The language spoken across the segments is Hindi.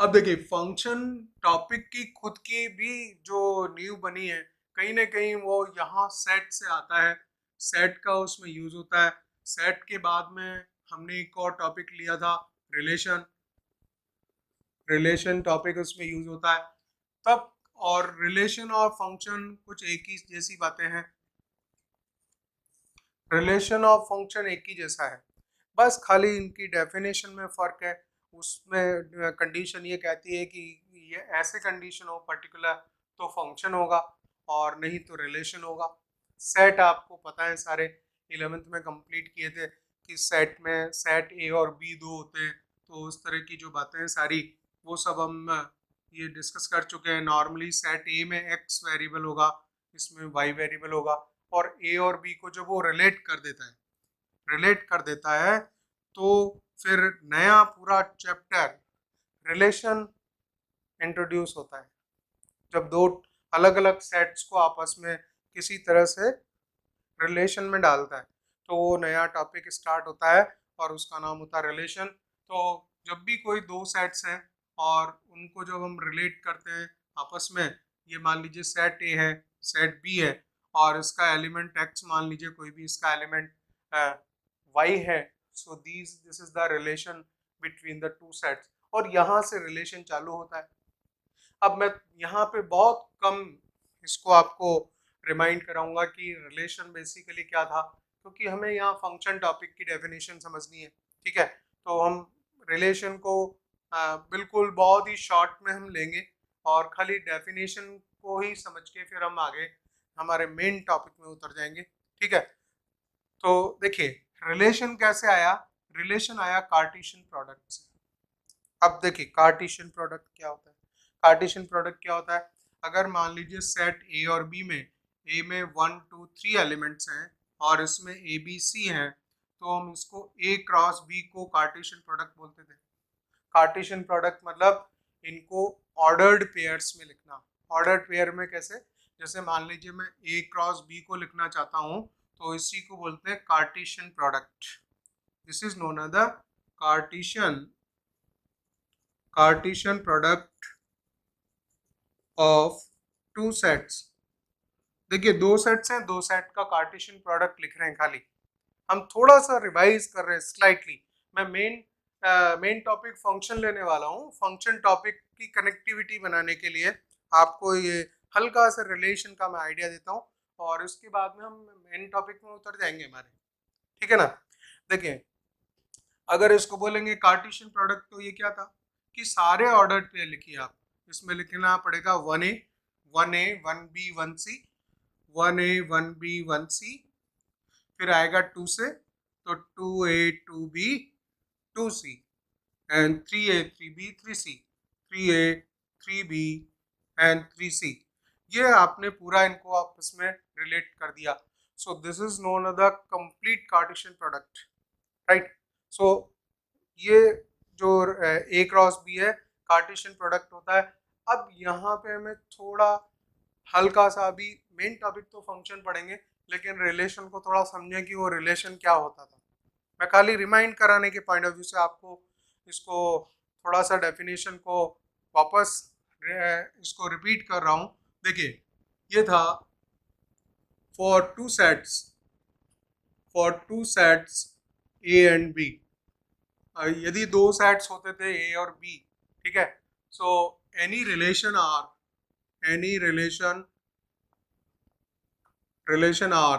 अब देखिए फंक्शन टॉपिक की खुद की भी जो नींव बनी है, कहीं ना कहीं वो यहाँ सेट से आता है। सेट का उसमें यूज होता है। सेट के बाद में हमने एक और टॉपिक लिया था, रिलेशन। रिलेशन टॉपिक उसमें यूज होता है तब। और रिलेशन और फंक्शन कुछ एक ही जैसी बातें हैं। रिलेशन और फंक्शन एक ही जैसा है, बस खाली इनकी डेफिनेशन में फर्क है। उसमें कंडीशन ये कहती है कि ये ऐसे कंडीशन हो पर्टिकुलर तो फंक्शन होगा, और नहीं तो रिलेशन होगा। सेट आपको पता है, सारे 11th में कंप्लीट किए थे कि सेट में सेट ए और बी दो होते हैं। तो उस तरह की जो बातें हैं सारी, वो सब हम ये डिस्कस कर चुके हैं। नॉर्मली सेट ए में एक्स वेरिएबल होगा, इसमें वाई वेरिएबल होगा, और ए और बी को जब वो रिलेट कर देता है तो फिर नया पूरा चैप्टर रिलेशन इंट्रोड्यूस होता है। जब दो अलग अलग सेट्स को आपस में किसी तरह से रिलेशन में डालता है तो वो नया टॉपिक स्टार्ट होता है, और उसका नाम होता है रिलेशन। तो जब भी कोई दो सेट्स हैं और उनको जब हम रिलेट करते हैं आपस में, ये मान लीजिए सेट ए है, सेट बी है, और इसका एलिमेंट एक्स मान लीजिए, कोई भी इसका एलिमेंट वाई है। So this is the relation between the two sets, और यहाँ से रिलेशन चालू होता है। अब मैं यहाँ पे बहुत कम इसको आपको रिमाइंड कराऊंगा कि रिलेशन बेसिकली क्या था, क्योंकि हमें यहाँ फंक्शन टॉपिक की डेफिनेशन समझनी है। ठीक है, तो हम रिलेशन को बिल्कुल बहुत ही शॉर्ट में हम लेंगे, और खाली डेफिनेशन को ही समझ के फिर हम आगे हमारे मेन टॉपिक में उतर जाएंगे। ठीक है, तो देखिए रिलेशन कैसे आया। रिलेशन आया कार्टेशियन प्रोडक्ट से। अब देखिए कार्टेशियन प्रोडक्ट क्या होता है। कार्टेशियन प्रोडक्ट क्या होता है, अगर मान लीजिए सेट ए और बी में, ए में 1 2 3 एलिमेंट्स हैं और इसमें ए बी सी हैं, तो हम इसको ए क्रॉस बी को कार्टेशियन प्रोडक्ट बोलते थे। कार्टेशियन प्रोडक्ट मतलब इनको ऑर्डर्ड पेयर्स में लिखना। ऑर्डर्ड पेयर में कैसे, जैसे मान लीजिए मैं ए क्रॉस बी को लिखना चाहता हूँ, तो इसी को बोलते हैं Cartesian product. This is known as the Cartesian Cartesian product of two sets. देखिए दो सेट्स हैं, दो सेट का कार्टेशियन प्रोडक्ट लिख रहे हैं खाली। हम थोड़ा सा रिवाइज कर रहे हैं स्लाइटली। मैं मेन टॉपिक फंक्शन लेने वाला हूँ। फंक्शन टॉपिक की कनेक्टिविटी बनाने के लिए आपको ये हल्का सा रिलेशन का मैं आइडिया देता हूँ, और उसके बाद में हम मेन टॉपिक में उतर जाएंगे हमारे। ठीक है ना। देखिए अगर इसको बोलेंगे कार्टेशियन प्रोडक्ट, तो ये क्या था कि सारे ऑर्डर्ड पेयर लिखिए आप। इसमें लिखना पड़ेगा 1 A 1 B 1 C, 1 A 1 B 1 C। फिर आएगा 2 से, तो 2 A 2 B 2 C, and 3 A 3 B 3 C, 3 A 3 B and 3 C। ये आपने पूरा इनको आपस में रिलेट कर दिया। So this is known as the complete cartesian product, right. So ये जो ए क्रॉस बी है, कार्टेशियन प्रोडक्ट होता है। अब यहाँ पे हमें थोड़ा हल्का सा, अभी मेन टॉपिक तो फंक्शन पढ़ेंगे, लेकिन रिलेशन को थोड़ा समझें कि वो रिलेशन क्या होता था। मैं खाली रिमाइंड कराने के पॉइंट ऑफ व्यू से आपको इसको थोड़ा सा डेफिनेशन को वापस इसको रिपीट कर रहा हूँ। देखिए ये था for two sets, A and B. यदि दो सेट्स होते थे ए और बी, ठीक है, so any relation R, any relation R,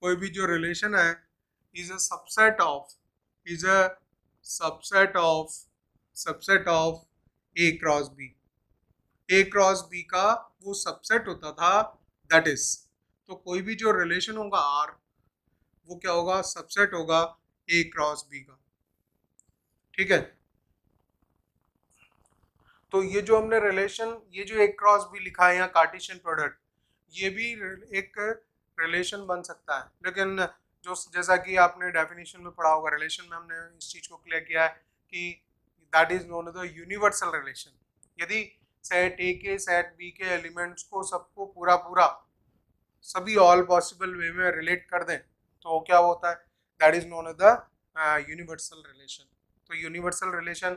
कोई भी जो रिलेशन है, is a subset of, is a subset of subset of A cross B. A cross B का वो सबसेट होता था, दैट इज। तो कोई भी जो रिलेशन होगा आर, वो क्या होगा, सबसेट होगा ए क्रॉस बी का। ठीक है, तो ये जो हमने रिलेशन, ये जो एक क्रॉस भी लिखा है यहाँ कार्टेशियन प्रोडक्ट, ये भी एक रिलेशन बन सकता है। लेकिन जो जैसा कि आपने डेफिनेशन में पढ़ा होगा, रिलेशन में हमने इस चीज को क्लियर किया है कि that is known as the universal relation. यदि सेट ए के सेट बी के एलिमेंट्स को सबको पूरा पूरा सभी ऑल पॉसिबल वे में रिलेट कर दें, तो क्या होता है, that is known as the universal relation. तो यूनिवर्सल रिलेशन,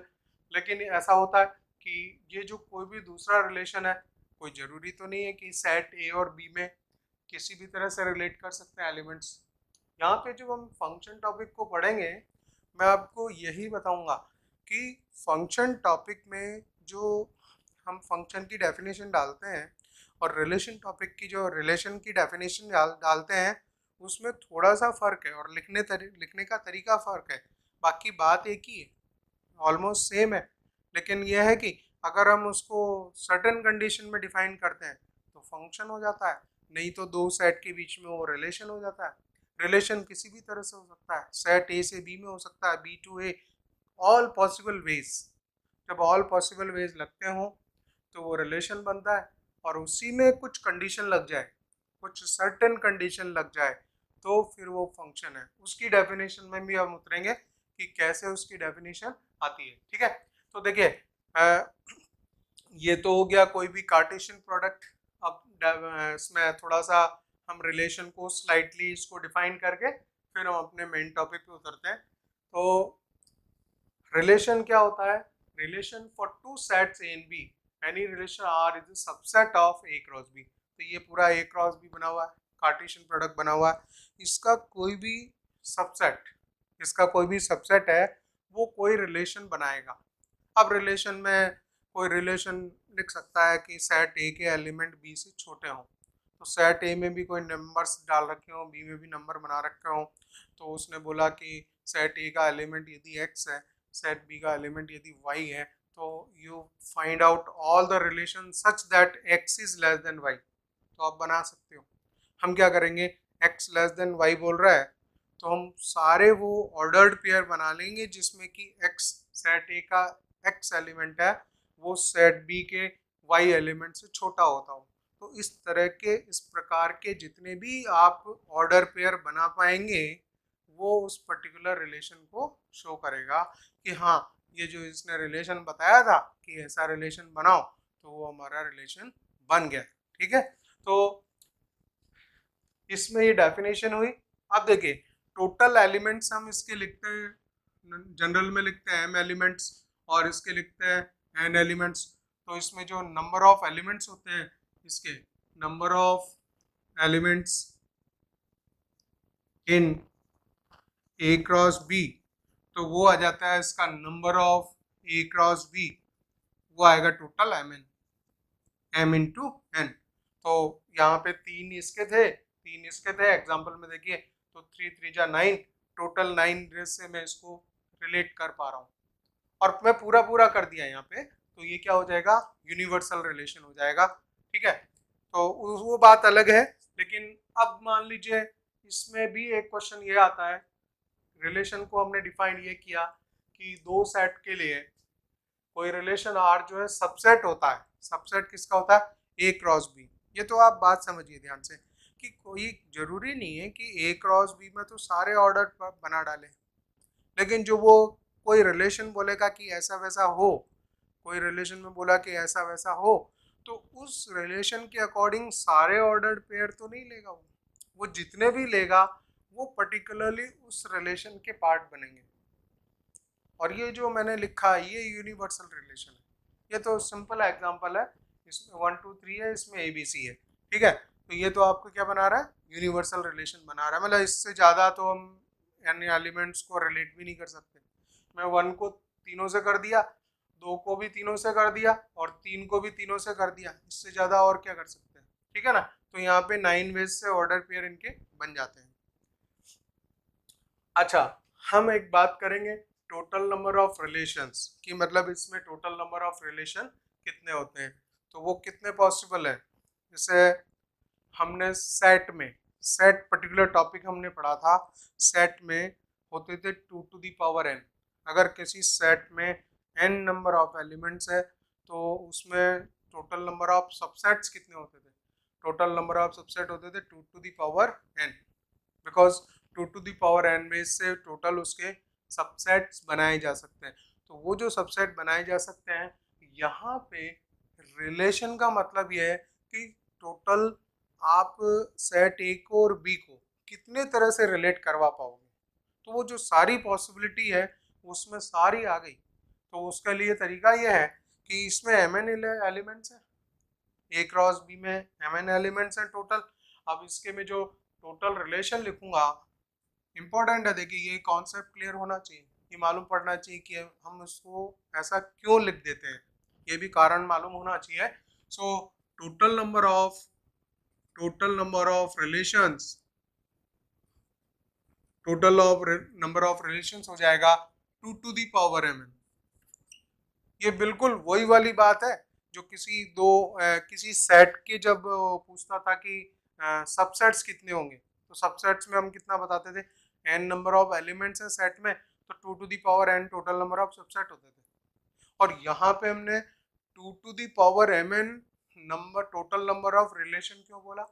लेकिन ऐसा होता है कि ये जो कोई भी दूसरा रिलेशन है, कोई ज़रूरी तो नहीं है कि सेट ए और बी में किसी भी तरह से रिलेट कर सकते हैं एलिमेंट्स। यहाँ पे जब हम फंक्शन टॉपिक को पढ़ेंगे, मैं आपको यही बताऊंगा कि फंक्शन टॉपिक में जो हम फंक्शन की डेफिनेशन डालते हैं और रिलेशन टॉपिक की जो रिलेशन की डेफिनेशन डालते हैं, उसमें थोड़ा सा फ़र्क है और लिखने का तरीका फ़र्क है। बाकी बात एक ही है, ऑलमोस्ट सेम है। लेकिन यह है कि अगर हम उसको सर्टेन कंडीशन में डिफाइन करते हैं तो फंक्शन हो जाता है, नहीं तो दो सेट के बीच में वो रिलेशन हो जाता है। रिलेशन किसी भी तरह से हो सकता है, सेट ए से बी में हो सकता है, B to A, all possible ways. जब ऑल पॉसिबल वेज लगते हों तो वो रिलेशन बनता है, और उसी में कुछ कंडीशन लग जाए, कुछ सर्टेन कंडीशन लग जाए, तो फिर वो फंक्शन है। उसकी डेफिनेशन में भी हम उतरेंगे कि कैसे उसकी डेफिनेशन आती है। ठीक है, तो देखिए, ये तो हो गया कोई भी कार्टेशियन प्रोडक्ट। अब इसमें थोड़ा सा हम रिलेशन को स्लाइटली इसको डिफाइन करके फिर हम अपने मेन टॉपिक पे उतरते हैं। तो रिलेशन क्या होता है? Relation for two sets A and B, any relation R is a subset of A cross B. तो ये पूरा ए क्रॉस बी बना हुआ है, कार्टेशियन प्रोडक्ट बना हुआ है। सबसेट इसका कोई भी सबसेट है, वो कोई रिलेशन बनाएगा। अब रिलेशन में कोई रिलेशन लिख सकता है कि सेट ए के एलिमेंट बी से छोटे हों, तो सेट ए में भी कोई नंबर्स डाल रखे हों, बी में भी नंबर बना रखे हों, तो उसने बोला कि सेट ए का एलिमेंट यदि एक्स है, सेट बी का एलिमेंट यदि वाई है, तो you find out all the relation such that x is less than y. तो आप बना सकते हो। हम क्या करेंगे, एक्स लेस देन वाई बोल रहा है, तो हम सारे वो ऑर्डर्ड पेयर बना लेंगे जिसमें कि एक्स सेट ए का एक्स एलिमेंट है, वो सेट बी के वाई एलिमेंट से छोटा होता हो। तो इस प्रकार के जितने भी आप ऑर्डर पेयर बना पाएंगे, वो उस पर्टिकुलर रिलेशन को शो करेगा कि हाँ, ये जो इसने रिलेशन बताया था कि ऐसा रिलेशन बनाओ, तो वो हमारा रिलेशन बन गया। ठीक है, तो इसमें ये डेफिनेशन हुई। अब देखिए, टोटल एलिमेंट्स हम इसके लिखते हैं, जनरल में लिखते हैं एम एलिमेंट्स, और इसके लिखते हैं एन एलिमेंट्स। तो इसमें जो नंबर ऑफ एलिमेंट्स होते हैं, इसके number of elements in A cross B, तो वो आ जाता है इसका number of A cross B, वो आएगा total m n, m into n. तो यहाँ पे तीन इसके थे एग्जाम्पल में, देखिए तो थ्री थ्री जा नाइन, टोटल 9 से मैं इसको रिलेट कर पा रहा हूँ, और मैं पूरा पूरा कर दिया यहाँ पे, तो ये क्या हो जाएगा, यूनिवर्सल रिलेशन हो जाएगा। ठीक है, तो वो बात अलग है। लेकिन अब मान लीजिए इसमें भी एक क्वेश्चन ये आता है, रिलेशन को हमने डिफाइन ये किया कि दो सेट के लिए कोई रिलेशन आर जो है सबसेट होता है। सबसेट किसका होता है, ए क्रॉस बी। ये तो आप बात समझिए ध्यान से कि कोई जरूरी नहीं है कि ए क्रॉस बी में तो सारे ऑर्डर बना डाले, लेकिन जो वो कोई रिलेशन बोलेगा कि ऐसा वैसा हो, कोई रिलेशन में बोला कि ऐसा वैसा हो, तो उस रिलेशन के अकॉर्डिंग सारे ऑर्डर्ड पेयर तो नहीं लेगा वो जितने भी लेगा वो पर्टिकुलरली उस रिलेशन के पार्ट बनेंगे। और ये जो मैंने लिखा है ये यूनिवर्सल रिलेशन है। ये तो सिंपल एग्जांपल है, इसमें 1 2 3 है, इसमें ABC है। ठीक है, तो ये तो आपको क्या बना रहा है, यूनिवर्सल रिलेशन बना रहा है। मतलब इससे ज़्यादा तो हम अन्य एलिमेंट्स को रिलेट भी नहीं कर सकते। मैं 1 को तीनों से कर दिया, 2 को भी तीनों से कर दिया, और 3 को भी तीनों से कर दिया, इससे ज़्यादा और क्या कर सकते हैं। ठीक है ना, तो यहाँ पे 9 वेज से ऑर्डर पेयर इनके बन जाते हैं। अच्छा, हम एक बात करेंगे टोटल नंबर ऑफ रिलेशंस की, मतलब इसमें टोटल नंबर ऑफ रिलेशन कितने होते हैं, तो वो कितने पॉसिबल है। जैसे हमने सेट पर्टिकुलर टॉपिक हमने पढ़ा था, सेट में होते थे 2 to the power n। अगर किसी सेट में n नंबर ऑफ एलिमेंट्स है, तो उसमें टोटल नंबर ऑफ सबसेट्स कितने होते थे, टोटल नंबर ऑफ सबसेट होते थे 2 to the power n, because 2 to the power n base से टोटल उसके सबसेट्स बनाए जा सकते हैं। तो वो जो सबसेट बनाए जा सकते हैं, यहाँ पे रिलेशन का मतलब ये है कि टोटल आप सेट ए को और बी को कितने तरह से रिलेट करवा पाओगे। तो वो जो सारी पॉसिबिलिटी है उसमें सारी आ गई। तो उसके लिए तरीका ये है कि इसमें एम एन एलिमेंट्स हैं, ए क्रॉस बी में एम एन एलिमेंट्स हैं टोटल। अब इसके में जो टोटल रिलेशन लिखूंगा, इंपॉर्टेंट है, देखिए ये कॉन्सेप्ट क्लियर होना चाहिए, ये मालूम पड़ना चाहिए कि हम उसको ऐसा क्यों लिख देते हैं, ये भी कारण मालूम होना चाहिए। So total number of relations, number of relations हो जाएगा 2 to the power mn। ये बिल्कुल वही वाली बात है जो किसी सेट के जब पूछता था कि सबसेट्स कितने होंगे, तो सबसेट्स में हम कितना बताते थे, एन नंबर ऑफ एलिमेंट्स है सेट में, तो 2 to the power n total number of subset होते थे। और यहाँ पे हमने 2 to the power mn total number of relation क्यों बोला,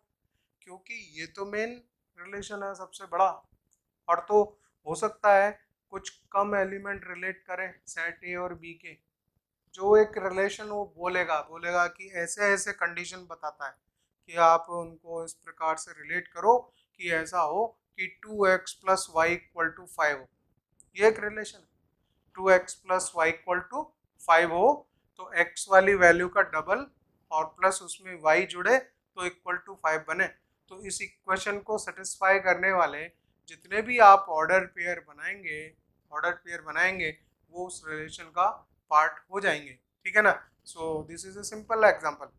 क्योंकि ये तो मेन रिलेशन है सबसे बड़ा। और तो हो सकता है कुछ कम एलिमेंट रिलेट करें सेट ए और बी के, जो एक रिलेशन वो बोलेगा कि ऐसे ऐसे कंडीशन बताता है कि आप उनको इस प्रकार से रिलेट करो कि ऐसा हो कि 2x + y = 5 हो, ये एक रिलेशन है। 2x + y = 5 हो तो x वाली वैल्यू का डबल और प्लस उसमें y जुड़े तो =5 बने। तो इस इक्वेशन को सेटिस्फाई करने वाले जितने भी आप ऑर्डर पेयर बनाएंगे वो उस रिलेशन का पार्ट हो जाएंगे, ठीक है ना। सो this is a simple example.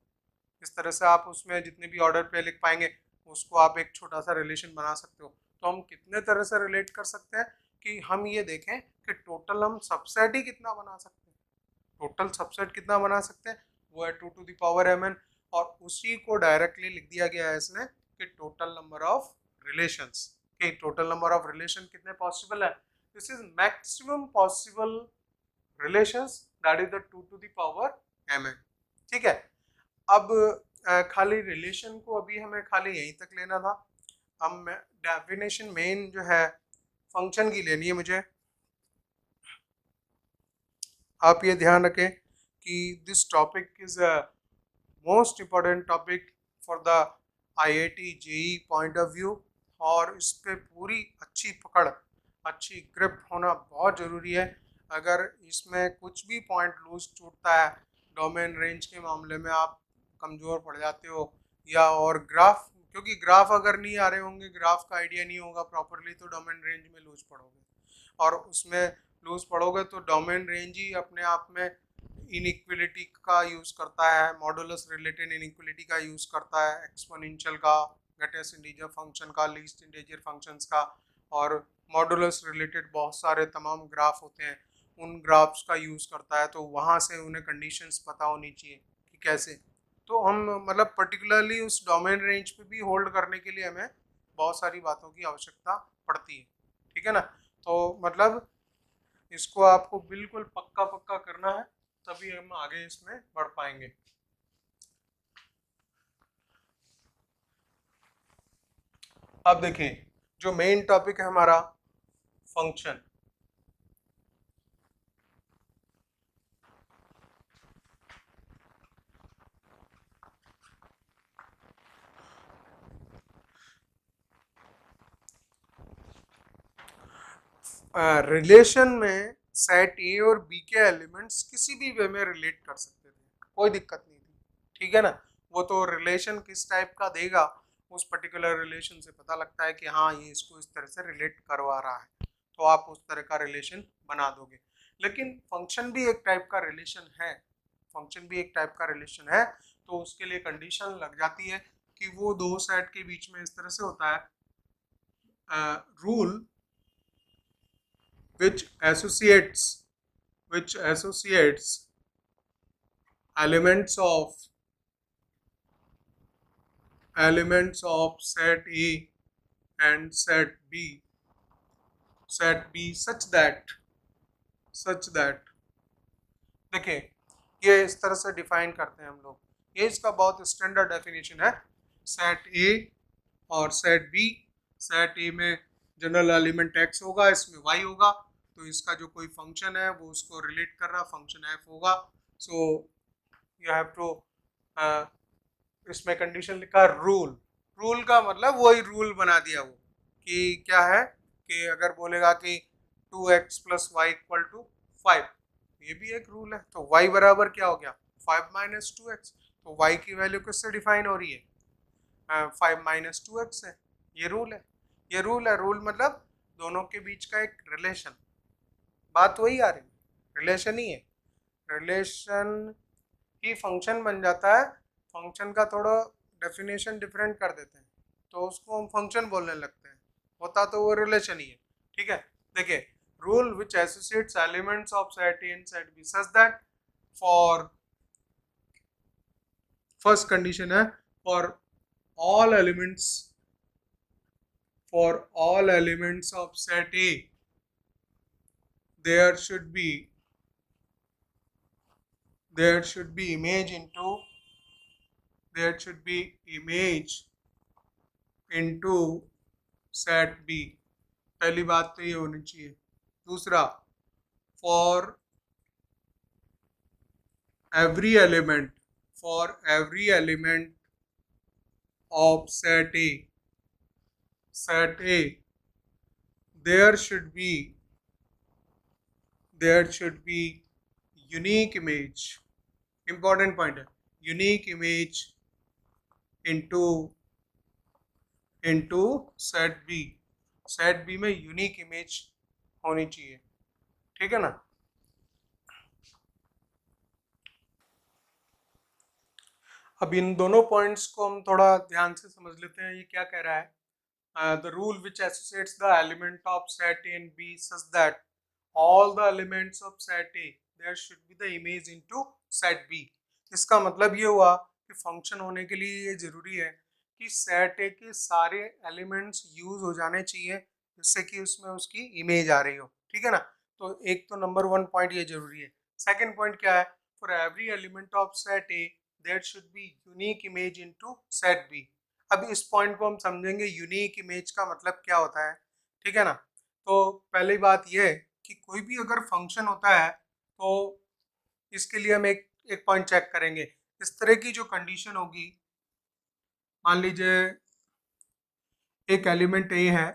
इस तरह से आप उसमें जितने भी ऑर्डर पेयर लिख पाएंगे उसको आप एक छोटा सा रिलेशन बना सकते हो। तो हम कितने तरह से रिलेट कर सकते हैं कि हम ये देखें कि टोटल हम सबसेट ही कितना बना सकते हैं, टोटल सबसेट कितना बना सकते हैं, वो है 2 to the power mn। और उसी को डायरेक्टली लिख दिया गया है इसने कि टोटल नंबर ऑफ रिलेशंस, कि टोटल नंबर ऑफ रिलेशन कितने पॉसिबल है, this is maximum possible relations, that is the 2 to the power mn। ठीक है। अब खाली रिलेशन को अभी हमें खाली यहीं तक लेना था। हम डेफिनेशन मेन जो है फंक्शन की लेनी है मुझे। आप ये ध्यान रखें कि this topic is a most important topic for the IIT JEE point of view, और इस पे पूरी अच्छी पकड़, अच्छी ग्रिप होना बहुत ज़रूरी है। अगर इसमें कुछ भी पॉइंट लूज छूटता है, डोमेन रेंज के मामले में आप कमज़ोर पड़ जाते हो, या और ग्राफ, क्योंकि ग्राफ अगर नहीं आ रहे होंगे, ग्राफ का आइडिया नहीं होगा प्रॉपरली, तो डोमेन रेंज में लूज पड़ोगे, और उसमें लूज पड़ोगे तो डोमेन रेंज ही अपने आप में इनइक्वलिटी का यूज़ करता है, मॉडुलस रिलेटेड इनइक्वलिटी का यूज़ करता है, एक्सपोनेंशियल का, ग्रेटेस्ट इंटीजर फंक्शन का, लीस्ट इंटीजर फंक्शंस का, और मॉडुलस रिलेटेड बहुत सारे तमाम ग्राफ होते हैं, उन ग्राफ्स का यूज़ करता है। तो वहाँ से उन्हें कंडीशंस पता होनी चाहिए कि कैसे, तो हम मतलब पर्टिकुलरली उस डोमेन रेंज पे भी होल्ड करने के लिए हमें बहुत सारी बातों की आवश्यकता पड़ती है, ठीक है ना। तो मतलब इसको आपको बिल्कुल पक्का पक्का करना है, तभी हम आगे इसमें बढ़ पाएंगे। अब देखिए जो मेन टॉपिक है हमारा फंक्शन। रिलेशन में सेट ए और बी के एलिमेंट्स किसी भी वे में रिलेट कर सकते थे, कोई दिक्कत नहीं थी, ठीक है ना। वो तो रिलेशन किस टाइप का देगा उस पर्टिकुलर रिलेशन से पता लगता है कि हाँ ये इसको इस तरह से रिलेट करवा रहा है, तो आप उस तरह का रिलेशन बना दोगे। लेकिन फंक्शन भी एक टाइप का रिलेशन है, फंक्शन भी एक टाइप का रिलेशन है, तो उसके लिए कंडीशन लग जाती है कि वो दो सेट के बीच में इस तरह से होता है, rule which associates elements of set A and set B such that देखिए ये इस तरह से डिफाइन करते हैं हम लोग, ये इसका बहुत स्टैंडर्ड डेफिनेशन है। सेट ए और सेट बी, सेट ए में जनरल एलिमेंट एक्स होगा, इसमें वाई होगा, तो इसका जो कोई फंक्शन है वो उसको रिलेट कर रहा फंक्शन एफ होगा। सो यू हैव टू, इसमें कंडीशन लिखा रूल, रूल का मतलब वही रूल बना दिया वो कि क्या है कि अगर बोलेगा कि 2x + y = 5, ये भी एक रूल है। तो y बराबर क्या हो गया 5 माइनस 2x, तो y की वैल्यू किससे डिफाइन हो रही है 5 माइनस 2x है। ये रूल है, ये रूल है। रूल मतलब दोनों के बीच का एक रिलेशन, बात वही आ रही है, रिलेशन ही है। रिलेशन ही फंक्शन बन जाता है, फंक्शन का थोड़ा डेफिनेशन डिफरेंट कर देते हैं तो उसको हम फंक्शन बोलने लगते हैं, होता तो वो रिलेशन ही है। ठीक है, देखिए, rule which associates elements of set A and set B such that for, first condition है for all elements, for all elements of set A there should be there should be image into there should be image into set B। पहली बात तो ये होनी चाहिए। दूसरा, for every element, for every element of set A there should be there should be unique image, important point है, unique image into set B, set B में यूनिक इमेज होनी चाहिए। ठीक है ना। अब इन दोनों पॉइंट्स को हम थोड़ा ध्यान से समझ लेते हैं, ये क्या कह रहा है। The rule which associates the element of set A and B such that all the elements of set A there should be the image into set B. इसका मतलब ये हुआ कि फंक्शन होने के लिए ये जरूरी है कि सेट ए के सारे एलिमेंट्स यूज हो जाने चाहिए जिससे कि उसमें उसकी इमेज आ रही हो। ठीक है ना। तो एक तो नंबर वन पॉइंट ये जरूरी है। सेकंड पॉइंट क्या है, for every element of set A there should be unique image into set B. अब इस पॉइंट को हम समझेंगे, यूनिक इमेज का मतलब क्या होता है। ठीक है ना। तो पहली बात यह है कि कोई भी अगर फंक्शन होता है तो इसके लिए हम एक एक पॉइंट चेक करेंगे। इस तरह की जो कंडीशन होगी, मान लीजिए एक एलिमेंट ए है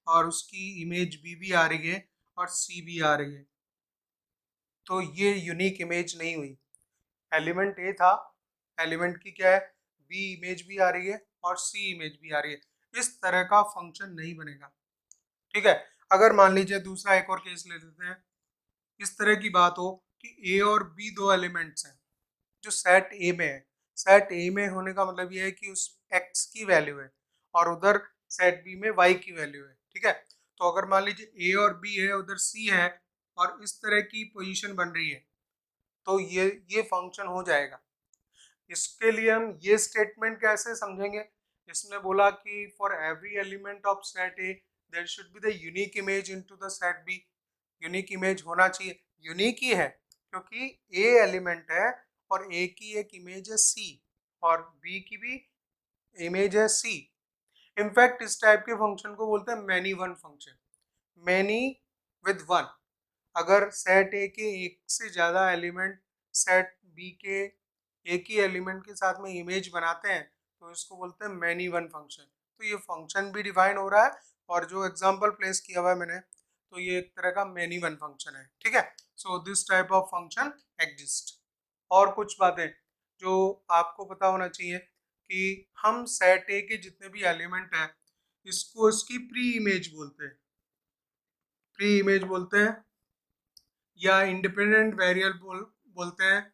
और उसकी इमेज बी भी आ रही है और सी भी आ रही है, तो ये यूनिक इमेज नहीं हुई। एलिमेंट ए था, एलिमेंट की क्या है, बी इमेज भी आ रही है और सी इमेज भी आ रही है, इस तरह का फंक्शन नहीं बनेगा। ठीक है। अगर मान लीजिए दूसरा एक और केस ले लेते हैं, इस तरह की बात हो कि ए और बी दो एलिमेंट्स हैं जो सेट ए में है। सेट ए में होने का मतलब ये है कि उस एक्स की वैल्यू है और उधर सेट बी में वाई की वैल्यू है। ठीक है। तो अगर मान लीजिए ए और बी है, उधर सी है और इस तरह की पोजीशन बन रही है, तो ये फंक्शन हो जाएगा। इसके लिए हम ये स्टेटमेंट कैसे समझेंगे, इसने बोला कि for every element of set A there should be the unique image into the set B. Unique image होना चाहिए, यूनिक ही है क्योंकि ए एलिमेंट है और ए की एक इमेज है सी और बी की भी इमेज है सी। इनफैक्ट इस टाइप के फंक्शन को बोलते हैं many one function, many with one. अगर सेट ए के एक से ज़्यादा एलिमेंट सेट बी के एक ही एलिमेंट के साथ में इमेज बनाते हैं तो इसको बोलते हैं मैनी वन फंक्शन। तो ये फंक्शन भी डिफाइन हो रहा है और जो एग्जांपल प्लेस किया हुआ है मैंने, तो ये एक तरह का मैनी वन फंक्शन है। ठीक है। So this type of function exist. और कुछ बातें जो आपको पता होना चाहिए कि हम सेट ए के जितने भी एलिमेंट हैं इसको इसकी प्री इमेज बोलते हैं, प्री इमेज बोलते हैं या इंडिपेंडेंट वेरिएबल बोलते हैं,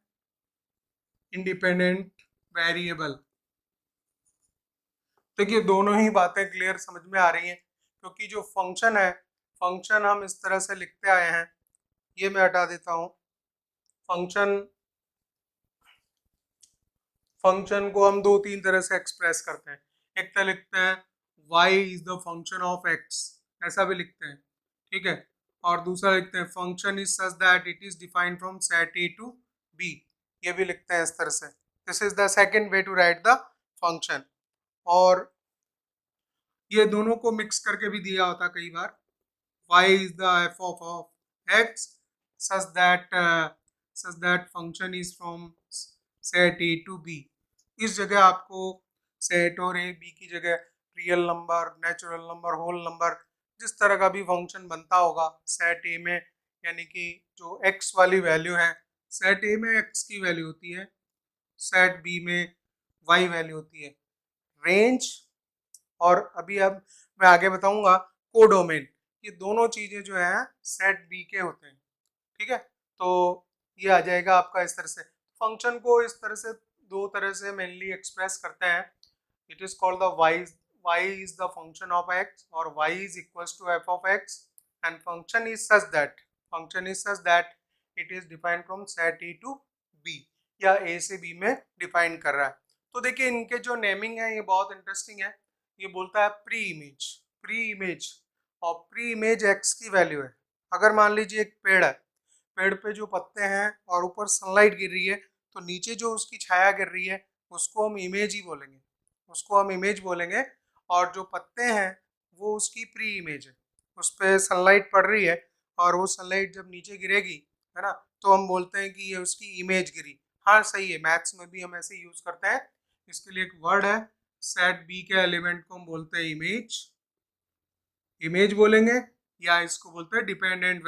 इंडिपेंडेंट वेरिएबल। देखिए दोनों ही बातें क्लियर समझ में आ रही हैं क्योंकि जो फंक्शन है, फंक्शन हम इस तरह से लिखते आए हैं, ये मैं हटा देता हूँ। फंक्शन फंक्शन को हम दो तीन तरह से एक्सप्रेस करते हैं। एक तो लिखते हैं y is the function of x, ऐसा भी लिखते हैं। ठीक है। और दूसरा लिखते हैं function is such that it is defined from set A to B, ये भी लिखते हैं इस तरह से। This is the second way to write the function. और ये दोनों को मिक्स करके भी दिया होता कई बार, y is the f of x such that function is from set a to b। इस जगह आपको सेट और ए बी की जगह real number, natural number, whole number, जिस तरह का भी फंक्शन बनता होगा सेट ए में यानी कि जो x वाली वैल्यू है, सेट ए में x की वैल्यू होती है, सेट बी में y वैल्यू होती है। रेंज और अभी अब मैं आगे बताऊंगा कोडोमेन, ये दोनों चीजें जो है सेट बी के होते हैं। ठीक है, तो ये आ जाएगा आपका इस तरह से। फंक्शन को इस तरह से दो तरह से मेनली एक्सप्रेस करते हैं। It is called the y is the function of x or y is equals to f of x and function is such that it is defined from set a to b या a से b में डिफाइन कर रहा है। तो देखिए इनके जो नेमिंग है ये बहुत इंटरेस्टिंग है। ये बोलता है प्री इमेज और प्री इमेज x की वैल्यू है। अगर मान लीजिए एक पेड़ है, पेड़ पे जो पत्ते हैं और ऊपर सनलाइट गिर रही है, तो नीचे जो उसकी छाया गिर रही है उसको हम इमेज ही बोलेंगे, उसको हम इमेज बोलेंगे। और जो पत्ते हैं वो उसकी प्री इमेज है, उस पर सनलाइट पड़ रही है और वो सनलाइट जब नीचे गिरेगी, है ना, तो हम बोलते हैं कि ये उसकी इमेज गिरी। हाँ सही है, मैथ्स में भी हम ऐसे यूज करते हैं। इसके लिए एक वर्ड है, सेट बी के एलिमेंट को हम बोलते हैं इमेज बोलेंगे, या इसको बोलते हैं डिपेंडेंट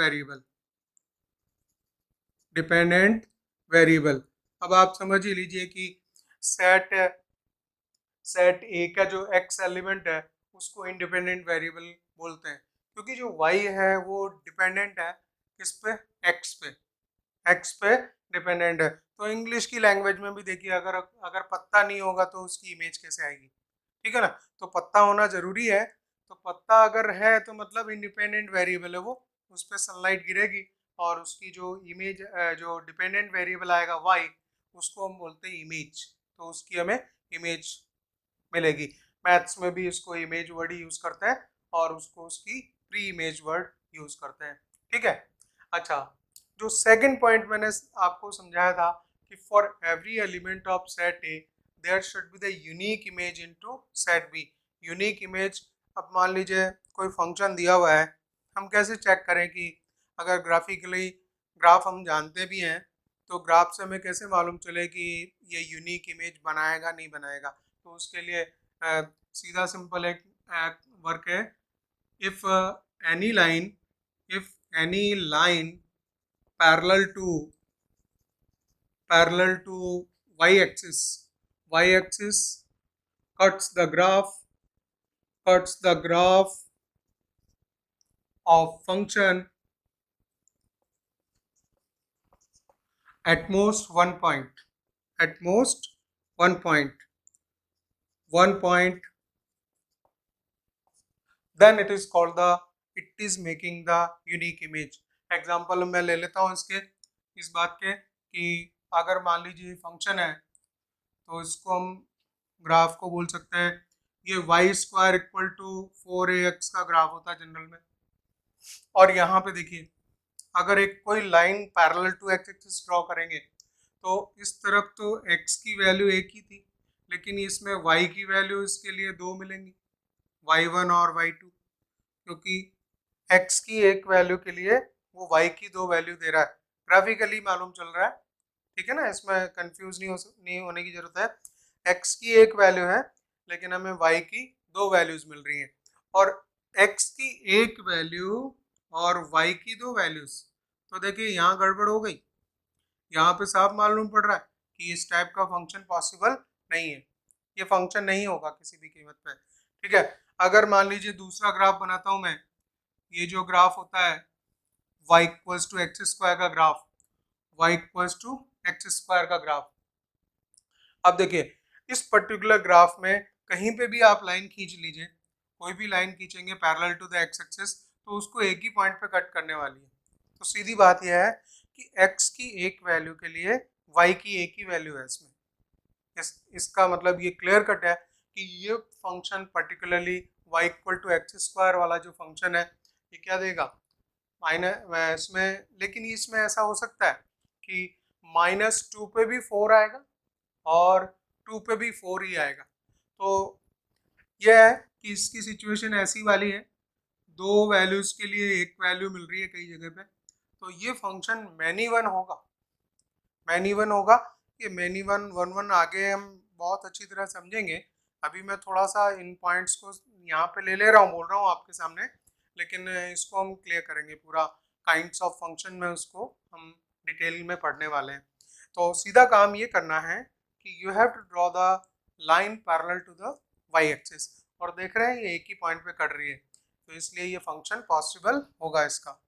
वेरिएबल। अब आप समझ ही लीजिए कि सेट सेट ए का जो एक्स एलिमेंट है उसको इंडिपेंडेंट वेरिएबल बोलते हैं, क्योंकि जो वाई है वो डिपेंडेंट है किस पे, एक्स पे डिपेंडेंट है। तो इंग्लिश की लैंग्वेज में भी देखिए, अगर अगर पत्ता नहीं होगा तो उसकी इमेज कैसे आएगी, ठीक है ना। तो पत्ता होना जरूरी है, तो पत्ता अगर है तो मतलब इंडिपेंडेंट वेरिएबल है वो, उस पर सनलाइट गिरेगी और उसकी जो इमेज जो डिपेंडेंट वेरिएबल आएगा वाई, उसको हम बोलते हैं इमेज, तो उसकी हमें इमेज मिलेगी। मैथ्स में भी इसको इमेज वर्ड ही यूज करते हैं और उसको उसकी प्री इमेज वर्ड यूज करते हैं। ठीक है, अच्छा, जो सेकंड पॉइंट मैंने आपको समझाया था कि for every element of set A there should be the unique image into set B. Unique image, अब मान लीजिए कोई फंक्शन दिया हुआ है, हम कैसे चेक करें कि अगर ग्राफिकली ग्राफ हम जानते भी हैं तो ग्राफ से हमें कैसे मालूम चले कि ये यूनिक इमेज बनाएगा नहीं बनाएगा। तो उसके लिए सीधा सिंपल एक वर्क है, if any line if any line parallel to y axis cuts the graph of function at most one point then it is called the it is making the unique image। Example मैं ले लेता हूँ इसके, इस बात के कि अगर मान लीजिए फंक्शन है तो इसको हम ग्राफ को बोल सकते हैं, ये Y square equal to 4ax का ग्राफ होता है जनरल में। और यहाँ पे देखिए, अगर एक कोई line parallel to x axis draw करेंगे तो इस तरफ तो x की वैल्यू एक ही थी, लेकिन इसमें y की वैल्यू इसके लिए दो मिलेंगी, y1 और y2, क्योंकि x की एक वैल्यू के लिए वो y की दो वैल्यू दे रहा है। ग्राफिकली मालूम चल रहा है, ठीक है ना, इसमें कंफ्यूज नहीं होने की जरूरत है। x की एक वैल्यू है लेकिन हमें y की दो वैल्यूज मिल रही हैं, और x की एक वैल्यू और y की दो वैल्यूज, तो देखिए यहाँ गड़बड़ हो गई। यहाँ पे साफ मालूम पड़ रहा है कि इस टाइप का फंक्शन पॉसिबल नहीं है, ये फंक्शन नहीं होगा किसी भी कीमत पे। ठीक है, अगर मान लीजिए दूसरा ग्राफ बनाता हूँ मैं, ये जो ग्राफ होता है y equals to x square का graph, y equals to x square का ग्राफ। अब देखिए इस पर्टिकुलर ग्राफ में कहीं पे भी आप लाइन खींच लीजिए, कोई भी लाइन खींचेंगे parallel to the x axis, तो उसको एक ही पॉइंट पे कट करने वाली है। तो सीधी बात यह है कि x की एक वैल्यू के लिए y की एक ही वैल्यू है इसमें। इसका मतलब ये क्लियर कट है कि ये function particularly y equal to x square वाला जो फंक्शन है ये क्या देगा, माइनस इसमें, लेकिन इसमें ऐसा हो सकता है कि -2 पे भी 4 आएगा और 2 पे भी 4 ही आएगा। तो यह है कि इसकी सिचुएशन ऐसी वाली है, दो वैल्यूज के लिए एक वैल्यू मिल रही है कई जगह पे, तो ये फंक्शन मैनी वन होगा। ये मैनी वन आगे हम बहुत अच्छी तरह समझेंगे। अभी मैं थोड़ा सा इन पॉइंट्स को यहाँ पे ले रहा हूँ, बोल रहा हूँ आपके सामने, लेकिन इसको हम क्लियर करेंगे पूरा काइंड्स ऑफ फंक्शन में उसको हम डिटेल में पढ़ने वाले हैं। तो सीधा काम ये करना है कि you have to draw the line parallel to the y axis, और देख रहे हैं ये एक ही पॉइंट पे कट रही है, तो इसलिए ये फंक्शन पॉसिबल होगा। इसका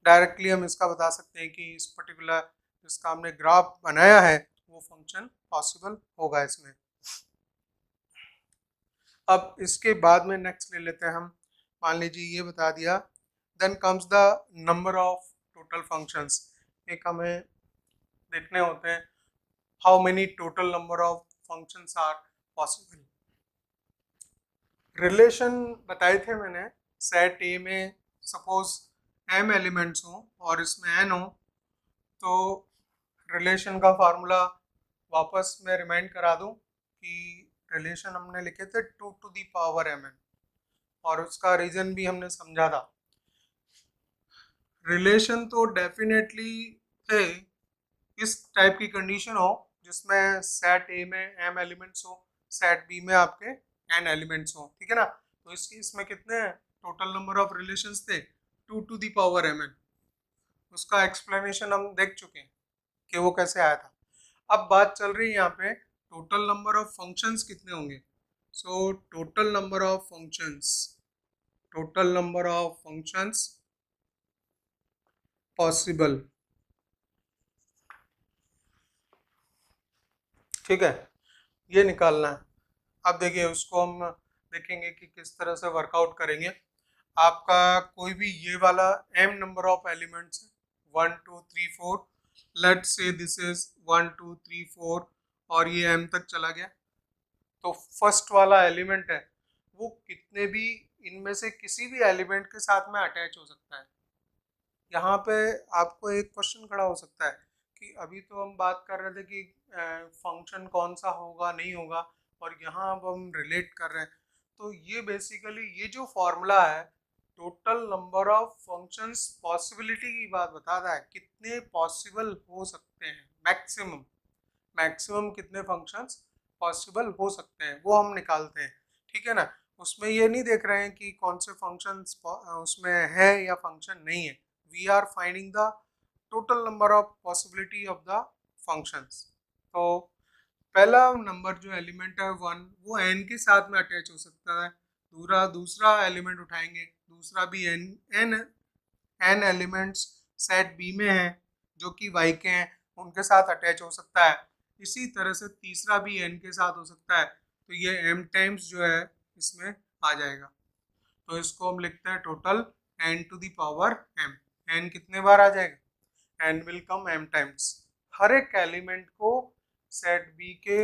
डायरेक्टली हम इसका बता सकते हैं कि इस पर्टिकुलर जिसका हमने ग्राफ बनाया है वो फंक्शन पॉसिबल होगा इसमें। अब इसके बाद में नेक्स्ट ले लेते हैं हम, मान लीजिए ये बता दिया, then comes the number of total functions. एक हमें देखने होते हैं how many total number of functions are possible. Relation बताए थे मैंने, सेट ए में सपोज m एलिमेंट्स हो और इसमें n हो, तो रिलेशन का फार्मूला वापस मैं रिमाइंड करा दूं कि रिलेशन हमने लिखे थे 2 टू दी पावर mn, और उसका रीजन भी हमने समझा था। रिलेशन तो डेफिनेटली थे इस टाइप की कंडीशन हो जिसमें सेट ए में m एलिमेंट्स हो, सेट बी में आपके n एलिमेंट्स हो, ठीक है ना। तो इस केस में कितने टोटल नंबर ऑफ रिलेशंस थे, 2 टू दी पावर mn। उसका एक्सप्लेनेशन हम देख चुके हैं कि वो कैसे आया था। अब बात चल रही है यहाँ पे टोटल नंबर ऑफ फंक्शंस कितने होंगे। So total number of functions, total number of functions possible, ठीक है, ये निकालना है। अब देखिए उसको हम देखेंगे कि किस तरह से वर्कआउट करेंगे। आपका कोई भी ये वाला m नंबर ऑफ एलिमेंट्स है, 1 2 3 4, लेट से दिस इज 1 2 3 4 और ये m तक चला गया। तो फर्स्ट वाला एलिमेंट है वो कितने भी इनमें से किसी भी एलिमेंट के साथ में अटैच हो सकता है। यहाँ पे आपको एक क्वेश्चन खड़ा हो सकता है कि अभी तो हम बात कर रहे थे कि फंक्शन कौन सा होगा नहीं होगा, और यहाँ अब हम रिलेट कर रहे हैं। तो ये बेसिकली ये जो फॉर्मूला है total number of functions possibility की बात बताता है, कितने पॉसिबल हो सकते हैं, मैक्सिमम मैक्सिमम कितने फंक्शंस पॉसिबल हो सकते हैं वो हम निकालते हैं, ठीक है ना। उसमें ये नहीं देख रहे हैं कि कौन से फंक्शंस उसमें है या फंक्शन नहीं है, we are finding the total number of possibility of the functions. तो पहला नंबर जो एलिमेंट है 1 वो n के साथ में अटैच हो सकता है, दूसरा दूसरा एलिमेंट उठाएंगे, दूसरा भी n n elements set B में हैं जो कि y के हैं, उनके साथ अटैच हो सकता है। इसी तरह से तीसरा भी n के साथ हो सकता है, तो ये m टाइम्स जो है इसमें आ जाएगा। तो इसको हम लिखते हैं total n to the power m। n कितने बार आ जाएगा, n will come m times. हर एक एलिमेंट को सेट बी के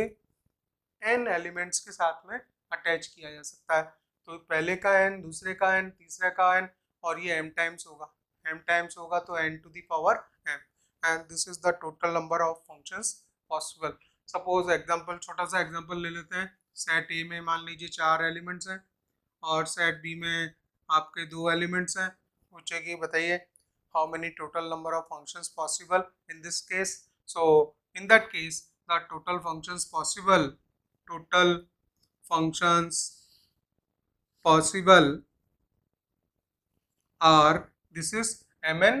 n एलिमेंट्स के साथ में अटैच किया जा सकता है। तो पहले का n, दूसरे का n, तीसरे का n, और ये m टाइम्स होगा, m टाइम्स होगा तो n to the power m, and this is the total number of functions possible. Suppose example, छोटा सा एग्जांपल ले लेते हैं। सेट ए में मान लीजिए 4 एलिमेंट्स हैं और सेट बी में आपके 2 एलिमेंट्स हैं। पूछे कि बताइए how many total number of functions possible in this case. So in that case the total functions possible, total functions possible are, this is mn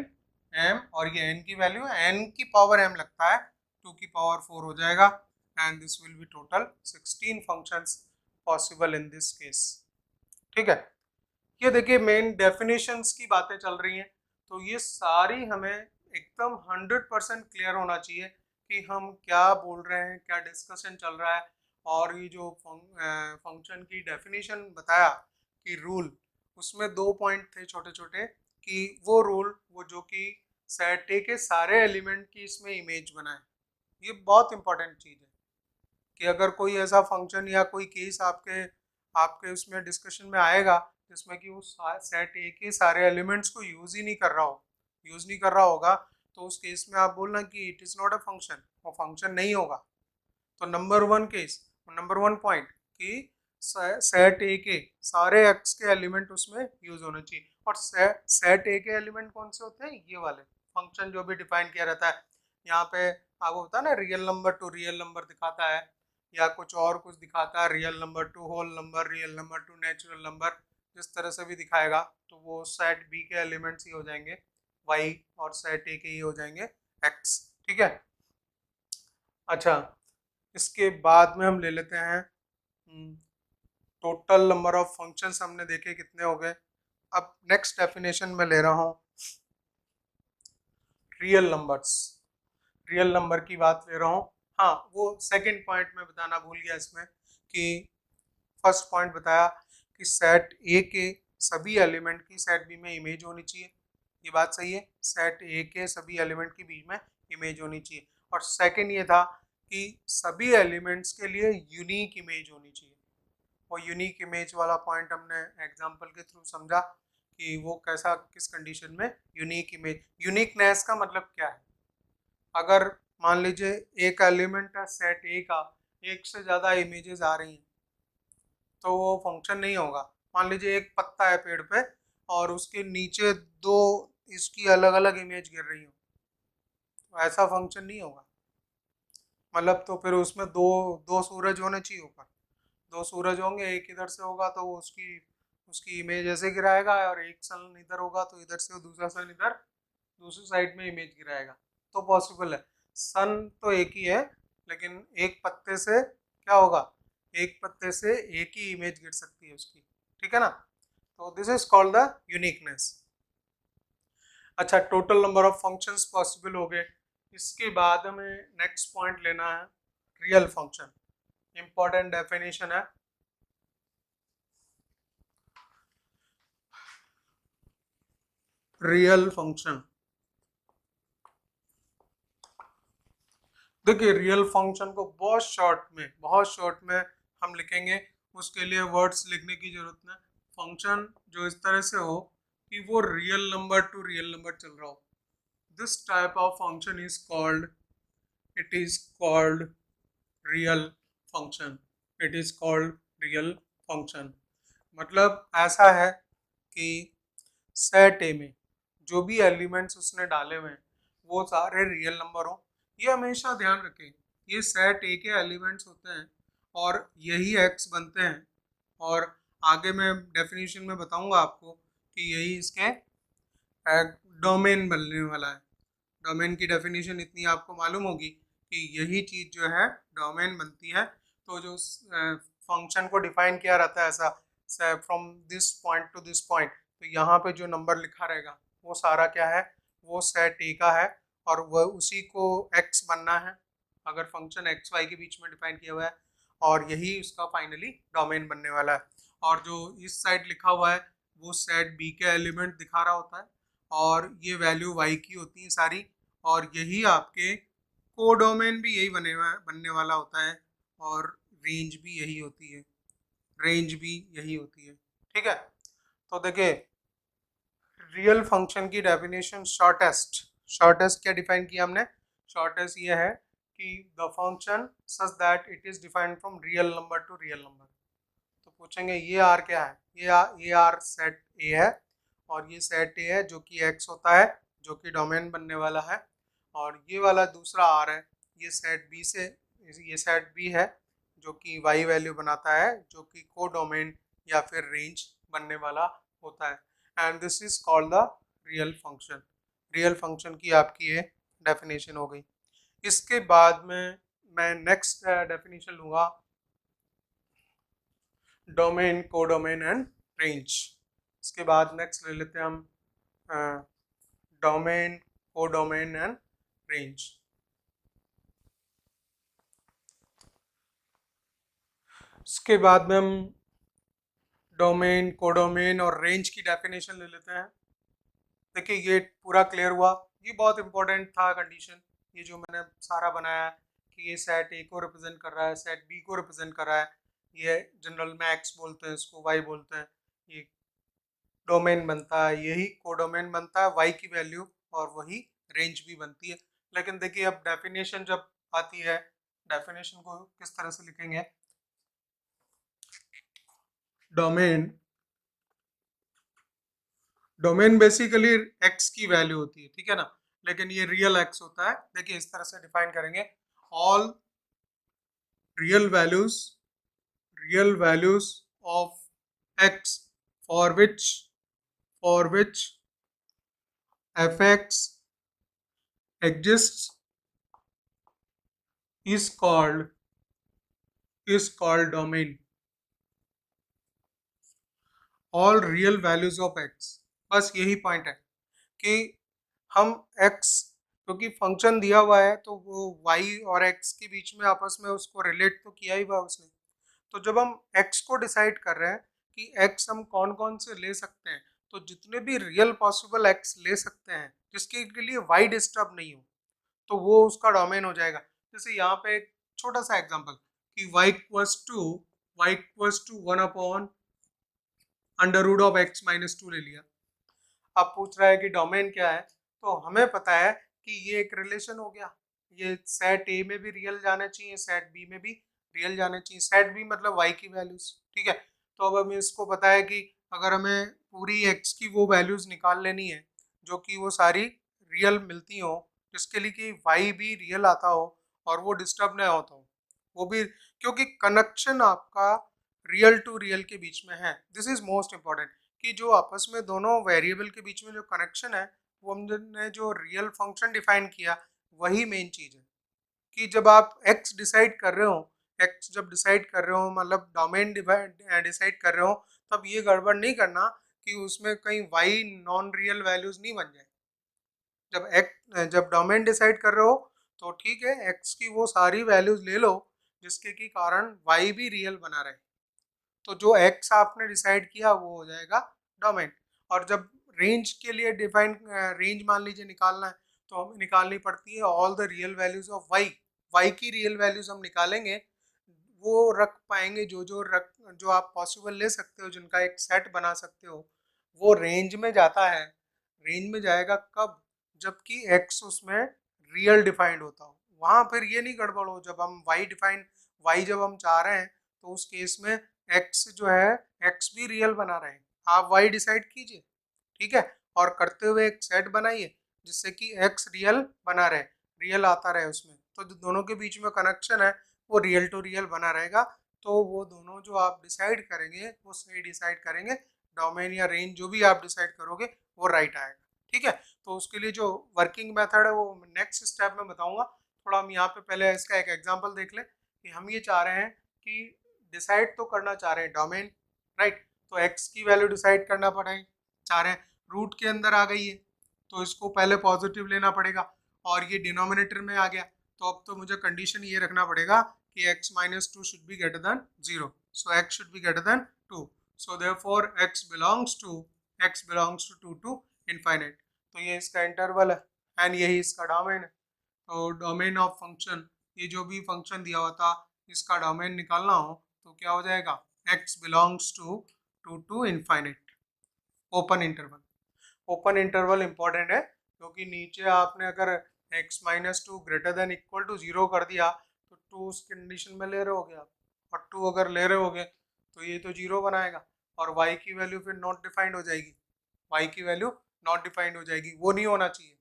m, और ये n की वैल्यू n की पावर m लगता है, 2 की पावर 4 हो जाएगा, and this will be total 16 functions possible in this case, ठीक है। ये देखिए मेन डेफिनेशंस की बातें चल रही हैं, तो ये सारी हमें एकदम 100% क्लियर होना चाहिए कि हम क्या बोल रहे हैं, क्या डिस्कशन चल रहा है। और ये जो फंक्शन की डेफिनेशन बताया कि रूल, उसमें 2 पॉइंट थे छोटे छोटे, कि वो रूल वो जो कि सेट ए के सारे एलिमेंट की इसमें इमेज बनाए। ये बहुत इंपॉर्टेंट चीज़ है कि अगर कोई ऐसा फंक्शन या कोई केस आपके आपके उसमें डिस्कशन में आएगा जिसमें कि वो सेट ए के सारे एलिमेंट्स को यूज़ नहीं कर रहा होगा, तो उस केस में आप बोलना कि it is not a function, वो फंक्शन नहीं होगा। तो नंबर 1 केस, नंबर 1 पॉइंट कि सेट ए के सारे एक्स के एलिमेंट उसमें यूज होने चाहिए। और सेट ए के एलिमेंट कौन से होते हैं, ये वाले फंक्शन जो भी डिफाइन किया रहता है। यहाँ पे आपको होता है ना real number to real number दिखाता है, या कुछ और कुछ दिखाता है, real number to whole number, real number to natural number, जिस तरह से भी दिखाएगा तो वो सेट बी के एलिमेंट्स ही हो जाएंगे। वाई और सेट ए के ये हो जाएंगे एक्स। ठीक है। अच्छा, इसके बाद में हम ले लेते हैं टोटल नंबर ऑफ फंक्शंस। हमने देखे कितने हो गए। अब नेक्स्ट डेफिनेशन में ले रहा हूँ रियल नंबर्स। रियल नंबर की बात ले रहा हूँ। हाँ, वो सेकंड पॉइंट में बताना भूल गया इसमें कि फर्स्ट पॉइंट बताया कि सेट ए के सभी एलिमेंट की सेट बी में इमेज होनी चाहिए। ये बात सही है, सेट ए के सभी एलिमेंट की बी में इमेज होनी चाहिए। और सेकंड ये था कि सभी एलिमेंट्स के लिए यूनिक इमेज होनी चाहिए। वो यूनिक इमेज वाला पॉइंट हमने एग्जांपल के थ्रू समझा कि वो कैसा, किस कंडीशन में यूनिक इमेज। यूनिकनेस का मतलब क्या है? अगर मान लीजिए एक एलिमेंट है सेट ए का, एक से ज़्यादा इमेजेस आ रही हैं तो वो फंक्शन नहीं होगा। मान लीजिए एक पत्ता है पेड़ पे और उसके नीचे दो इसकी अलग अलग इमेज गिर रही हो, तो ऐसा फंक्शन नहीं होगा। मतलब तो फिर उसमें दो दो सूरज होने चाहिए ऊपर। दो सूरज होंगे, एक इधर से होगा तो वो उसकी उसकी इमेज ऐसे गिराएगा, और एक सन इधर होगा तो इधर से दूसरा सन इधर दूसरी साइड में इमेज गिराएगा। तो पॉसिबल है। सन तो एक ही है, लेकिन एक पत्ते से क्या होगा, एक पत्ते से एक ही इमेज गिर सकती है उसकी। ठीक है ना। तो this is called the uniqueness. अच्छा, total number of functions possible हो गए। इसके बाद हमें नेक्स्ट पॉइंट लेना है रियल फंक्शन। इंपॉर्टेंट डेफिनेशन है। रियल फंक्शन, देखिए रियल फंक्शन को बहुत शॉर्ट में हम लिखेंगे। उसके लिए वर्ड्स लिखने की जरूरत नहीं। फंक्शन जो इस तरह से हो कि वो real number to real number चल रहा हो, this type of function is called, it is called real function. It is called real function. मतलब ऐसा है कि सेट ए में जो भी एलिमेंट्स उसने डाले हुए हैं वो सारे रियल नंबर हो। ये हमेशा ध्यान रखें, ये सेट ए के एलिमेंट्स होते हैं और यही एक्स बनते हैं। और आगे मैं डेफिनेशन में बताऊंगा आपको कि यही इसके डोमेन बनने वाला है। डोमेन की डेफिनेशन इतनी आपको मालूम होगी कि यही चीज़ जो है डोमेन बनती है। तो जो फंक्शन को डिफाइन किया रहता है ऐसा from this point two this point, तो यहाँ पे जो नंबर लिखा रहेगा वो सारा क्या है, वो सेट ए का है। और वह उसी को एक्स बनना है अगर फंक्शन एक्स वाई के बीच में डिफाइन किया हुआ है, और यही उसका फाइनली डोमेन बनने वाला है। और जो इस साइड लिखा हुआ है वो सेट बी के एलिमेंट दिखा रहा होता है, और ये वैल्यू वाई की होती है सारी। और यही आपके कोडोमेन भी यही बनने वाला होता है, और रेंज भी यही होती है। रेंज भी यही होती है। ठीक है। तो देखिए रियल फंक्शन की डेफिनेशन शॉर्टेस्ट, शॉर्टेस्ट क्या डिफाइन किया हमने? शॉर्टेस्ट ये है कि the function such that it is defined from real number to real number. तो पूछेंगे ये आर क्या है? ये आर सेट ए है, और ये सेट ए है जो कि एक्स होता है, जो कि डोमेन बनने वाला है। और ये वाला दूसरा आर है, ये सेट बी से, ये सेट बी है जो कि वाई वैल्यू बनाता है, जो कि को डोमेन या फिर रेंज बनने वाला होता है। And this is called the real function. Real function की आपकी ये डेफिनेशन हो गई। इसके बाद में मैं नेक्स्ट डेफिनेशन लूँगा डोमेन, कोडोमेन एंड रेंज। इसके बाद नेक्स्ट ले लेते हैं हम डोमेन, कोडोमेन एंड रेंज। इसके बाद में हम डोमेन, कोडोमेन और रेंज की डेफिनेशन ले लेते हैं। देखिए ये पूरा क्लियर हुआ। ये बहुत इंपॉर्टेंट था कंडीशन, ये जो मैंने सारा बनाया है कि ये सेट ए को रिप्रेजेंट कर रहा है, सेट बी को रिप्रेजेंट कर रहा है। ये जनरल में एक्स बोलते हैं, इसको वाई बोलते हैं। ये डोमेन बनता है, यही कोडोमेन बनता है, वाई की वैल्यू, और वही रेंज भी बनती है। लेकिन देखिए अब डेफिनेशन जब आती है, डेफिनेशन को किस तरह से लिखेंगे? डोमेन, डोमेन बेसिकली एक्स की वैल्यू होती है, ठीक है ना। लेकिन ये रियल एक्स होता है। देखिए इस तरह से डिफाइन करेंगे, all real values, real values of x for which F x exists is called domain. All real values of x. बस यही पॉइंट है कि हम x, क्योंकि फंक्शन दिया हुआ है तो वो y और x के बीच में आपस में उसको रिलेट तो किया ही हुआ उसने। तो जब हम x को डिसाइड कर रहे हैं कि x हम कौन कौन से ले सकते हैं, तो जितने भी रियल पॉसिबल x ले सकते हैं जिसके के लिए y डिस्टर्ब नहीं हो, तो वो उसका डोमेन हो जाएगा। जैसे यहाँ पे एक छोटा सा एग्जांपल कि y इक्वल्स टू 1/√(x-2) ले लिया। अब पूछ रहा है कि डोमेन क्या है, तो हमें पता है कि ये एक रिलेशन हो गया, ये सेट ए में भी रियल जाना चाहिए, सेट बी में भी रियल जाना चाहिए। सेट बी मतलब वाई की वैल्यूज, ठीक है। तो अब हमें इसको पता है कि अगर हमें पूरी एक्स की वो वैल्यूज निकाल लेनी है जो कि वो सारी रियल मिलती हो, जिसके लिए कि वाई भी रियल आता हो और वो डिस्टर्ब नहीं होता हो, वो भी, क्योंकि कनेक्शन आपका रियल टू रियल के बीच में है। दिस इज मोस्ट इंपॉर्टेंट कि जो आपस में दोनों वेरिएबल के बीच में जो कनेक्शन है, वो हमने जो रियल फंक्शन डिफाइन किया वही मेन चीज है। कि जब आप x डिसाइड कर रहे हो, x जब डिसाइड कर रहे हो मतलब डोमेन डिसाइड कर रहे हो, तब ये गड़बड़ नहीं करना कि उसमें कहीं y नॉन रियल वैल्यूज नहीं बन जाए। जब डोमेन डिसाइड कर रहे हो तो ठीक है, x की वो सारी वैल्यूज ले लो जिसके की कारण y भी रियल बना रहे। तो जो x आपने डिसाइड किया वो हो जाएगा डोमेन। और जब रेंज के लिए डिफाइन रेंज मान लीजिए निकालना है, तो हमें निकालनी पड़ती है all the real values of y की रियल वैल्यूज हम निकालेंगे, वो रख पाएंगे जो आप पॉसिबल ले सकते हो, जिनका एक सेट बना सकते हो, वो रेंज में जाता है। रेंज में जाएगा कब? जबकि x उसमें रियल डिफाइंड होता हो, वहां फिर ये नहीं गड़बड़ हो। जब हम y जब हम चाह रहे हैं तो उस केस में x जो है, x भी रियल बना रहे हैं। आप y डिसाइड कीजिए, ठीक है, और करते हुए एक सेट बनाइए जिससे कि x रियल बना रहे, रियल आता रहे उसमें, तो जो दोनों के बीच में कनेक्शन है वो रियल टू रियल बना रहेगा। तो वो दोनों जो आप डिसाइड करेंगे वो सही डिसाइड करेंगे, डोमेन या रेंज जो भी आप डिसाइड करोगे वो राइट आएगा, ठीक है। तो उसके लिए जो वर्किंग मेथड है वो नेक्स्ट स्टेप में बताऊंगा। थोड़ा हम यहाँ पे पहले इसका एक एग्जांपल देख लें कि हम ये चाह रहे हैं कि डिसाइड तो करना चाह रहे हैं डोमेन, राइट। तो x की वैल्यू डिसाइड करना पड़ेगा, चाह रहे हैं रूट के अंदर आ गई है तो इसको पहले पॉजिटिव लेना पड़ेगा, और ये डिनोमिनेटर में आ गया तो अब तो मुझे कंडीशन ये रखना पड़ेगा कि x-2 should be greater than 0, so x should be greater than 2, so therefore x belongs to 2 to infinite. तो ये इसका इंटरवल है एंड यही इसका डोमेन है। तो डोमेन ऑफ फंक्शन, ये जो भी फंक्शन दिया हुआ था इसका डोमेन निकालना हो तो क्या हो जाएगा, x belongs to two infinite open interval. Open interval important है क्योंकि नीचे आपने अगर x-2 greater than equal to 0 कर दिया तो 2 उस कंडीशन में ले रहे होगे आप, और 2 अगर ले रहे होगे तो ये तो 0 बनाएगा और y की वैल्यू फिर नॉट डिफाइंड हो जाएगी, y की वैल्यू नॉट डिफाइंड हो जाएगी, वो नहीं होना चाहिए।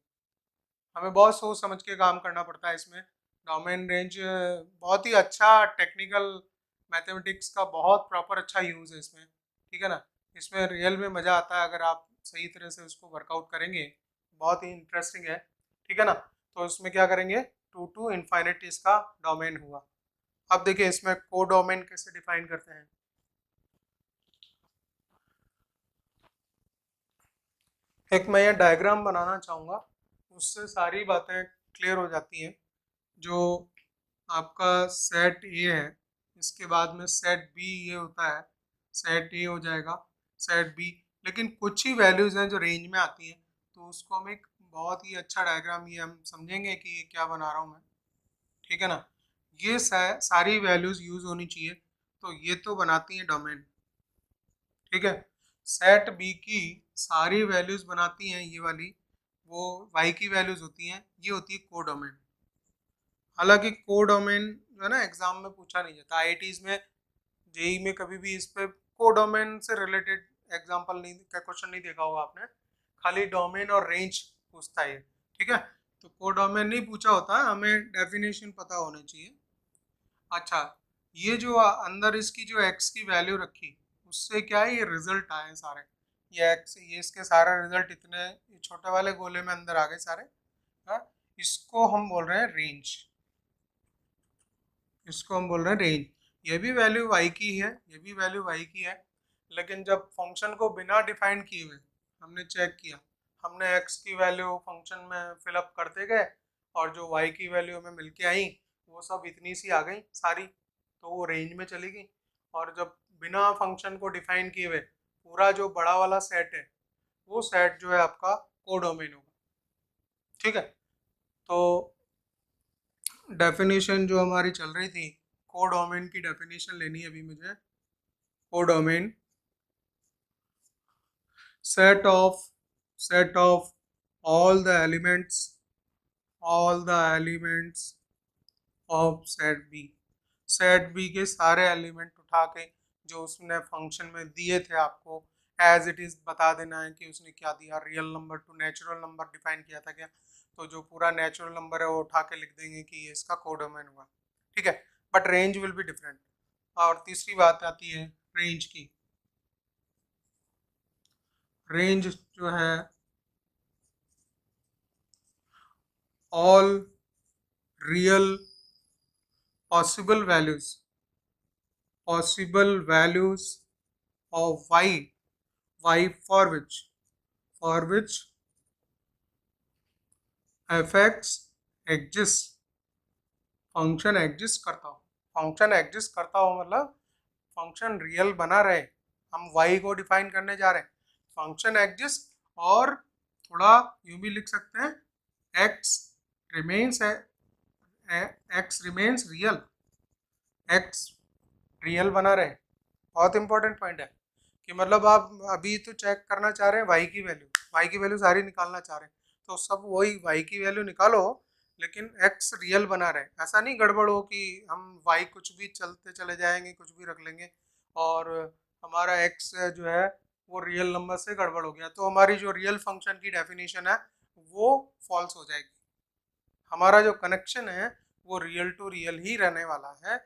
हमें बहुत सोच समझ के काम करना पड़ता है इसमें। डोमेन रेंज बहुत ही अच्छा टेक्निकल, मैथमेटिक्स का बहुत प्रॉपर अच्छा यूज़ है इसमें, ठीक है ना। इसमें रियल में मज़ा आता है अगर आप सही तरह से उसको वर्कआउट करेंगे, बहुत ही इंटरेस्टिंग है, ठीक है ना। तो इसमें क्या करेंगे, टू टू इन्फाइनिट इसका डोमेन हुआ। अब देखिए इसमें को डोमेन कैसे डिफाइन करते हैं। एक मैं ये डायग्राम बनाना चाहूँगा, उससे सारी बातें क्लियर हो जाती हैं। जो आपका सेट ए है, इसके बाद में सेट बी ये होता है, सेट ए हो जाएगा, सेट बी, लेकिन कुछ ही वैल्यूज हैं जो रेंज में आती हैं, तो उसको हम एक बहुत ही अच्छा डायग्राम, ये हम समझेंगे कि ये क्या बना रहा हूँ मैं, ठीक है ना। ये सारी वैल्यूज यूज होनी चाहिए, तो ये तो बनाती हैं डोमेन, ठीक है। सेट बी की सारी वैल्यूज बनाती हैं ये वाली, वो वाई की वैल्यूज होती हैं, ये होती है कोडोमेन। हालांकि कोडोमेन जो है ना एग्जाम में पूछा नहीं जाता, आईआईटीज में, जेई में कभी भी इस पे कोडोमेन से रिलेटेड एग्जाम्पल नहीं का क्वेश्चन नहीं देखा होगा आपने, खाली डोमेन और रेंज पूछता है, ठीक है। तो कोडोमेन नहीं पूछा होता, हमें डेफिनेशन पता होनी चाहिए। अच्छा, ये जो अंदर इसकी जो एक्स की वैल्यू रखी, उससे क्या है ये रिजल्ट आए सारे, ये एक्स, ये इसके सारा रिजल्ट इतने ये छोटे वाले गोले में अंदर आ गए सारे। हाँ, इसको हम बोल रहे हैं रेंज, इसको हम बोल रहे हैं रेंज। ये भी वैल्यू y की है, ये भी वैल्यू y की है, लेकिन जब फंक्शन को बिना डिफाइन किए हुए हमने चेक किया, हमने x की वैल्यू फंक्शन में फिलअप करते गए और जो y की वैल्यू हमें मिल के आई वो सब इतनी सी आ गई सारी, तो वो रेंज में चली गई। और जब बिना फंक्शन को डिफाइन किए हुए पूरा जो बड़ा वाला सेट है वो सेट जो है आपका कोडोमेन होगा। ठीक है, तो डेफिनेशन जो हमारी चल रही थी, कोडोमेन की डेफिनेशन लेनी है अभी मुझे। Codomain, set of set of all the elements, all the elements of set b, set B के सारे एलिमेंट उठा के जो उसने फंक्शन में दिए थे आपको एज इट इज बता देना है कि उसने क्या दिया, real number to natural number define किया था क्या, तो जो पूरा नेचुरल नंबर है वो उठा के लिख देंगे कि ये इसका कोडोमेन हुआ। ठीक है, but range will be different. और तीसरी बात आती है रेंज की। रेंज जो है all real possible values, possible values of y for which fx exists, function exist करता हो। फंक्शन एग्जिस्ट करता हो मतलब फंक्शन रियल बना रहे, हम y को डिफाइन करने जा रहे हैं, फंक्शन एग्जिस्ट, और थोड़ा यूं भी लिख सकते हैं x remains x remains real, x real बना रहे। बहुत इंपॉर्टेंट पॉइंट है कि मतलब आप अभी तो चेक करना चाह रहे हैं वाई की वैल्यू सारी निकालना चाह रहे हैं, तो सब वही वाई की वैल्यू निकालो, लेकिन एक्स रियल बना रहे। ऐसा नहीं गड़बड़ हो कि हम वाई कुछ भी चलते चले जाएंगे, कुछ भी रख लेंगे और हमारा एक्स जो है वो रियल नंबर से गड़बड़ हो गया, तो हमारी जो रियल फंक्शन की डेफिनेशन है वो फॉल्स हो जाएगी। हमारा जो कनेक्शन है वो रियल टू रियल ही रहने वाला है,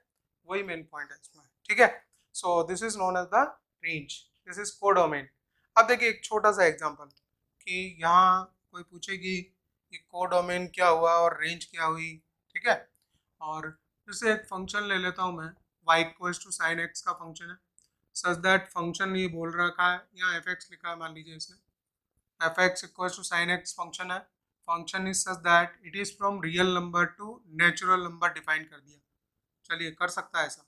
वही मेन पॉइंट है इसमें। ठीक है, so this is known as the range, this is codomain. अब देखिए एक छोटा सा एग्जांपल कि यहाँ कोई पूछे कि कोडोमेन क्या हुआ और रेंज क्या हुई। ठीक है, और फिर से एक फंक्शन ले लेता हूँ मैं, y equals to sine x का फंक्शन है, सच दैट फंक्शन ये बोल रखा है, यहाँ एफ एक्स लिखा है मान लीजिए इसने, F X equals to sine X function है, function is such that it is from real number to natural number define कर दिया। चलिए कर सकता है ऐसा,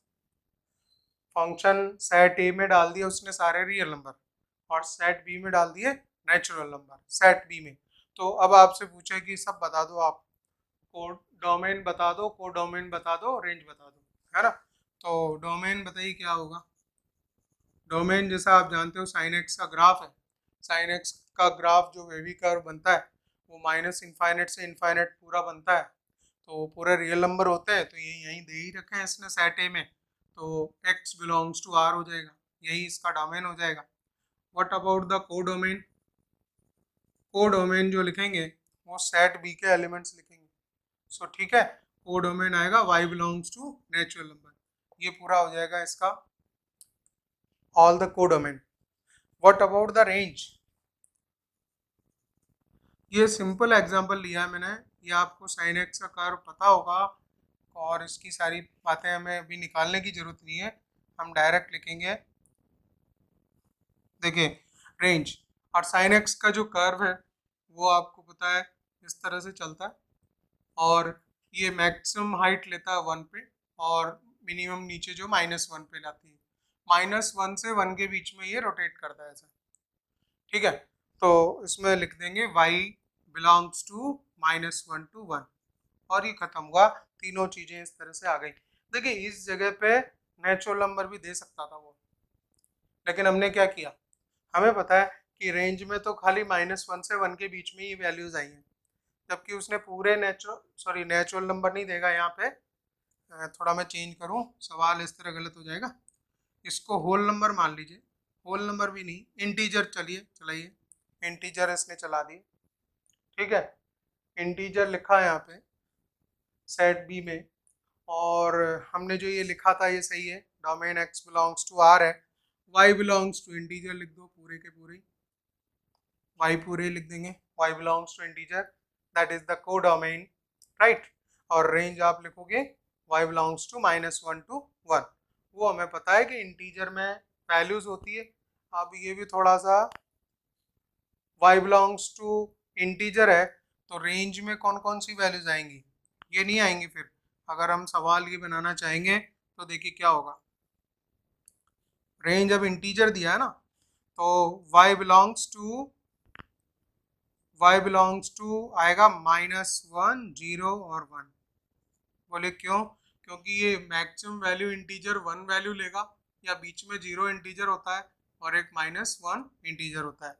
फंक्शन सेट ए में डाल दिया उसने सारे रियल नंबर और सेट बी में डाल दिए नेचुरल नंबर सेट बी में। तो अब आपसे पूछे कि सब बता दो आप, कोड डोमेन बता दो, कोड डोमेन बता दो, रेंज बता दो, है ना। तो डोमेन बताइए क्या होगा। डोमेन जैसा आप जानते हो साइन एक्स का ग्राफ है, साइन एक्स का ग्राफ जो वेवी कर्व बनता है वो माइनस इनफाइनेट से इनफाइनेट पूरा बनता है, तो पूरे रियल नंबर होते हैं, तो ये यहीं दे ही रखे हैं इसने सेट ए में, तो x बिलोंग्स टू r हो जाएगा, यही इसका डोमेन हो जाएगा। व्हाट अबाउट द को डोमेन, को डोमेन जो लिखेंगे वो सेट बी के एलिमेंट्स लिखेंगे। सो ठीक है, को डोमेन आएगा y belongs to natural number, ये पूरा हो जाएगा इसका all the codomain. What about the range, ये सिंपल एग्जांपल लिया है मैंने, ये आपको साइन एक्स का कर्व पता होगा और इसकी सारी बातें हमें अभी निकालने की जरूरत नहीं है, हम डायरेक्ट लिखेंगे। देखिए रेंज और साइन एक्स का जो कर्व है वो आपको पता है इस तरह से चलता है, और ये मैक्सिमम हाइट लेता है 1 पे और मिनिमम नीचे जो -1 पे लाती है, -1 से 1 के बीच में ये रोटेट करता है ऐसा। ठीक है, तो इसमें लिख देंगे y बिलोंग्स टू -1 to 1 और ये खत्म हुआ, तीनों चीजें इस तरह से आ गई। देखिए इस जगह पे नेचुरल नंबर भी दे सकता था वो, लेकिन हमने क्या किया, हमें पता है कि रेंज में तो खाली -1 से 1 के बीच में ही वैल्यूज आई हैं, जबकि उसने पूरे नेचुरल नंबर नहीं देगा यहाँ पे। थोड़ा मैं चेंज करूँ, सवाल इस तरह गलत हो जाएगा, इसको होल नंबर मान लीजिए, होल नंबर भी नहीं, इंटीजर चलिए चलाइए, इंटीजर इसने चला दिए। ठीक है, इंटीजर लिखा है यहाँ पे सेट बी में, और हमने जो ये लिखा था ये सही है, domain x belongs to r है, y बिलोंग्स टू इंटीजर लिख दो पूरे के पूरे, y पूरे लिख देंगे, y belongs to integer, that is the codomain, right. और रेंज आप लिखोगे y बिलोंग्स टू -1 to 1। वो हमें पता है कि इंटीजर में वैल्यूज होती है। अब ये भी थोड़ा सा, y बिलोंग्स टू इंटीजर है तो रेंज में कौन कौन सी वैल्यूज आएंगी, ये नहीं आएंगी। फिर अगर हम सवाल ये बनाना चाहेंगे तो देखिए क्या होगा। रेंज अब इंटीजर दिया है ना, तो y बिलोंग्स टू आएगा -1, 0 और 1। बोले क्यों? क्योंकि ये मैक्सिमम वैल्यू इंटीजर 1 वैल्यू लेगा, या बीच में 0 इंटीजर होता है और एक -1 इंटीजर होता है।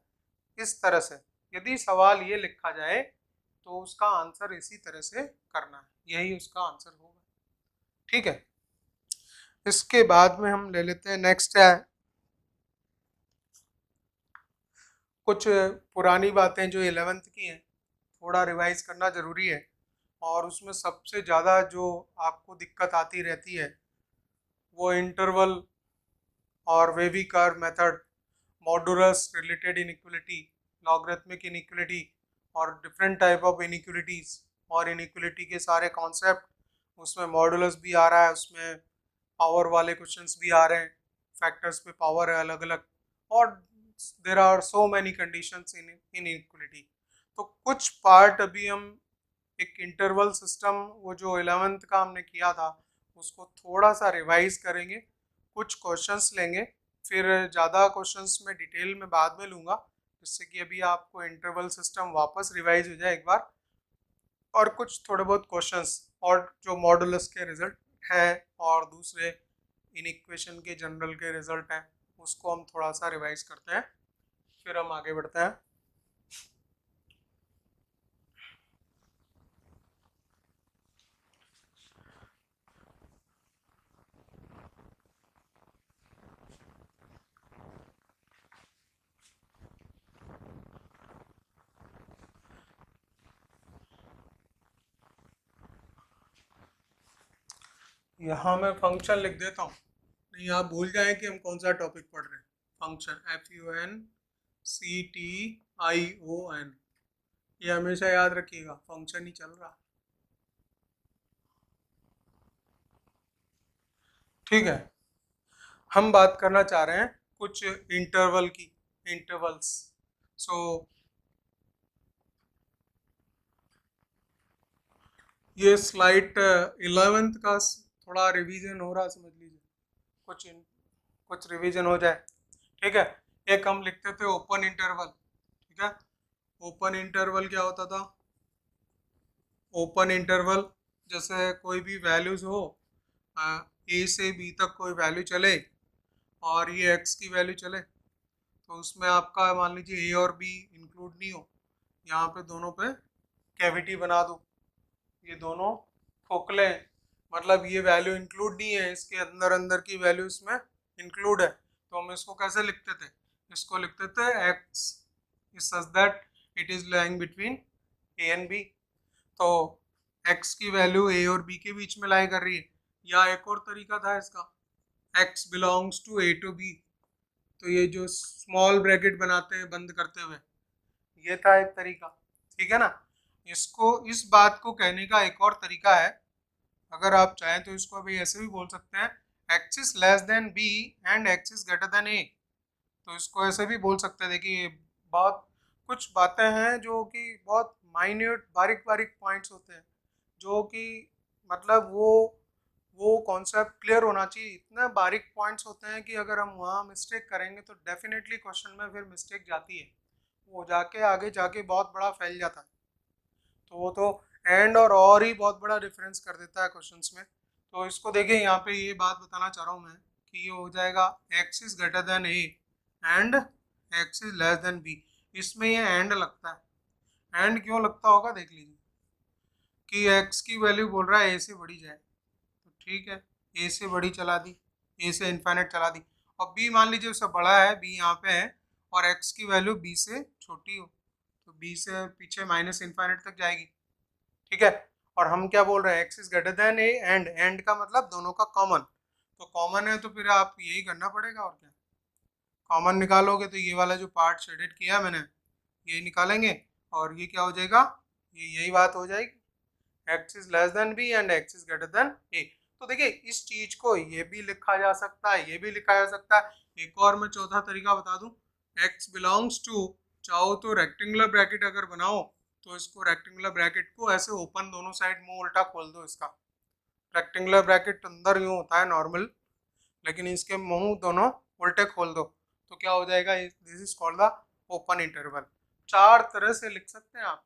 इस तरह से यदि सवाल ये लिखा जाए तो उसका आंसर इसी तरह से करना है, यही उसका आंसर होगा। ठीक है, इसके बाद में हम ले लेते हैं, नेक्स्ट है कुछ पुरानी बातें जो 11th की हैं, थोड़ा रिवाइज करना ज़रूरी है। और उसमें सबसे ज़्यादा जो आपको दिक्कत आती रहती है वो इंटरवल और wavy curve method, modulus related inequality, logarithmic inequality और डिफरेंट टाइप ऑफ इनइक्वलिटीज, और इनइक्वलिटी के सारे कॉन्सेप्ट, उसमें मॉडुलस भी आ रहा है, उसमें पावर वाले क्वेश्चंस भी आ रहे हैं, फैक्टर्स पे पावर है अलग अलग, और there are so many conditions in inequality. तो कुछ पार्ट अभी हम एक इंटरवल सिस्टम, वो जो 11th का हमने किया था उसको थोड़ा सा रिवाइज करेंगे, कुछ क्वेश्चंस लेंगे, फिर ज़्यादा क्वेश्चंस में डिटेल में बाद में लूँगा, जिससे कि अभी आपको इंटरवल सिस्टम वापस रिवाइज हो जाए एक बार, और कुछ थोड़े बहुत क्वेश्चंस और जो मॉडुलस के रिजल्ट हैं और दूसरे इन इक्वेशन के जनरल के रिजल्ट हैं उसको हम थोड़ा सा रिवाइज करते हैं, फिर हम आगे बढ़ते हैं। यहाँ मैं फंक्शन लिख देता हूँ, नहीं आप भूल जाए कि हम कौन सा टॉपिक पढ़ रहे हैं। फंक्शन FUNCTION, ये हमेशा याद रखिएगा, फंक्शन ही चल रहा। ठीक है, हम बात करना चाह रहे हैं कुछ इंटरवल की, इंटरवल्स। सो ये स्लाइड 11th का थोड़ा रिवीजन हो रहा, समझ लीजिए, कुछ कुछ रिवीजन हो जाए। ठीक है, एक हम लिखते थे ओपन इंटरवल। ठीक है, ओपन इंटरवल क्या होता था? ओपन इंटरवल जैसे कोई भी वैल्यूज हो, ए से बी तक कोई वैल्यू चले और ये एक्स की वैल्यू चले, तो उसमें आपका मान लीजिए ए और बी इंक्लूड नहीं हो, यहाँ पे दोनों पे कैविटी बना दो, ये दोनों खोखले हैं, मतलब ये वैल्यू इंक्लूड नहीं है, इसके अंदर अंदर की वैल्यू इसमें इंक्लूड है, तो हम इसको कैसे लिखते थे? इसको लिखते थे x is such that it is lying between a and b. तो एक्स की वैल्यू ए और बी के बीच में लाई कर रही है। या एक और तरीका था इसका, x belongs to a to b, तो ये जो स्मॉल ब्रैकेट बनाते हैं बंद करते हुए, ये था एक तरीका। ठीक है ना, इसको, इस बात को कहने का एक और तरीका है, अगर आप चाहें तो इसको अभी ऐसे भी बोल सकते हैं, X is less than B and x is greater than A. तो इसको ऐसे भी बोल सकते हैं। देखिए, बहुत कुछ बातें हैं जो कि बहुत माइन्यूट बारीक बारीक पॉइंट्स होते हैं, जो कि मतलब वो कॉन्सेप्ट क्लियर होना चाहिए, इतने बारीक पॉइंट्स होते हैं कि अगर हम वहाँ मिस्टेक करेंगे तो डेफिनेटली क्वेश्चन में फिर मिस्टेक जाती है, वो जाके आगे जाके बहुत बड़ा फैल जाता है। तो वो तो एंड और ही बहुत बड़ा डिफरेंस कर देता है क्वेश्चंस में। तो इसको देखिए, यहाँ पे ये बात बताना चाह रहा हूँ मैं कि ये हो जाएगा x is greater than a and x is less than b. इसमें ये एंड लगता है, एंड क्यों लगता होगा देख लीजिए, कि एक्स की वैल्यू बोल रहा है ए से बड़ी जाए, तो ठीक है, ए से बड़ी चला दी, ए से इन्फाइनाइट चला दी, और बी मान लीजिए उससे बड़ा है, बी यहाँ पे है, और एक्स की वैल्यू बी से छोटी हो, तो बी से पीछे माइनस इन्फाइनाइट तक जाएगी। ठीक है, और हम क्या बोल रहे हैं, X is greater than a and का मतलब दोनों का कॉमन, तो कॉमन है तो फिर आप यही करना पड़ेगा, और क्या, कॉमन निकालोगे तो ये वाला जो पार्ट शेडेड किया है मैंने, ये निकालेंगे और ये क्या हो जाएगा, ये यही बात हो जाएगी, x is less then b and x is greater then a। तो देखिए इस चीज को ये भी लिखा जा सकता है, ये भी लिखा जा सकता है। एक और मैं चौथा तरीका बता दूं, x बिलोंग्स टू, चाहो तो रेक्टेंगुलर ब्रैकेट अगर बनाओ तो इसको रेक्टेंगुलर ब्रैकेट को ऐसे ओपन दोनों साइड मुंह उल्टा खोल दो इसका। रेक्टेंगुलर ब्रैकेट अंदर यूं होता है नॉर्मल, लेकिन इसके मुंह दोनों उल्टे खोल दो तो क्या हो जाएगा, this is called the open interval. चार तरह से लिख सकते हैं आप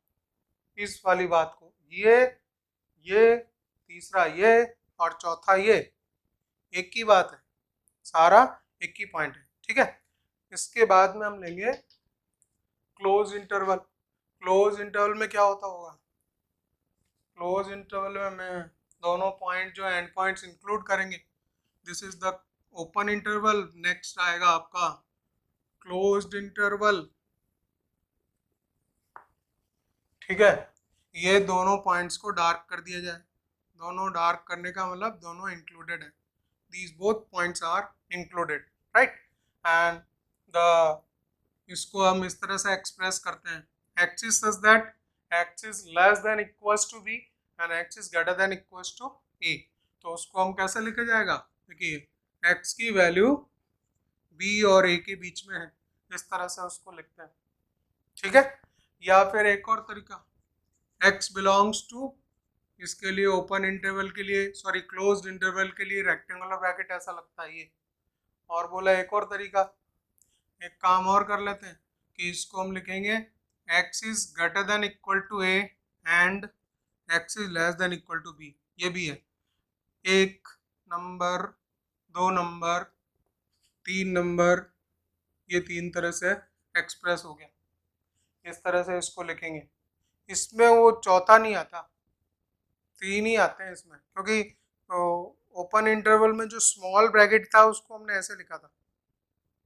इस वाली बात को, ये तीसरा ये और चौथा ये, एक ही बात है, सारा एक ही पॉइंट है, ठीक है। इसके बाद में हम लेंगे क्लोज इंटरवल। क्लोज इंटरवल में क्या होता होगा, क्लोज इंटरवल में मैं दोनों पॉइंट जो एंड पॉइंट्स इंक्लूड करेंगे। This is the open interval, next आएगा आपका क्लोज्ड इंटरवल, ठीक है। ये दोनों पॉइंट्स को डार्क कर दिया जाए, दोनों डार्क करने का मतलब दोनों इंक्लूडेड है, these both points are included, right? and the इसको हम इस तरह से एक्सप्रेस करते हैं, x is such that x is less than equals to b and x is greater than equals to a। तो उसको हम कैसे लिखा जाएगा, देखिए x की वैल्यू b और a के बीच में है, इस तरह से उसको लिखते हैं, ठीक है। या फिर एक और तरीका, x बिलोंग्स टू, इसके लिए ओपन इंटरवल के लिए, सॉरी क्लोज्ड इंटरवल के लिए रेक्टेंगुलर ब्रैकेट ऐसा लगता है ये। और बोला एक और तरीका, एक काम और कर लेते हैं कि इसको हम लिखेंगे x is greater than equal to a and x is less than equal to b। ये भी है, एक नंबर, दो नंबर, तीन नंबर, ये तीन तरह से एक्सप्रेस हो गया, इस तरह से इसको लिखेंगे। इसमें वो चौथा नहीं आता, तीन ही आते हैं इसमें, क्योंकि ओपन इंटरवल में जो स्मॉल ब्रैकेट था उसको हमने ऐसे लिखा था,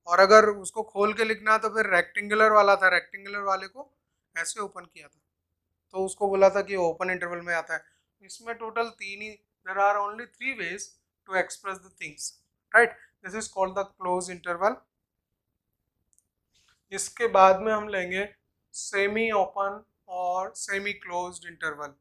और अगर उसको खोल के लिखना तो फिर रेक्टेंगुलर वाला था, रेक्टेंगुलर वाले को ऐसे ओपन किया था तो उसको बोला था कि ओपन इंटरवल में आता है। इसमें टोटल तीन ही, there are only three ways to express the things, right. This is called the close interval. इसके बाद में हम लेंगे सेमी ओपन और सेमी क्लोज्ड इंटरवल।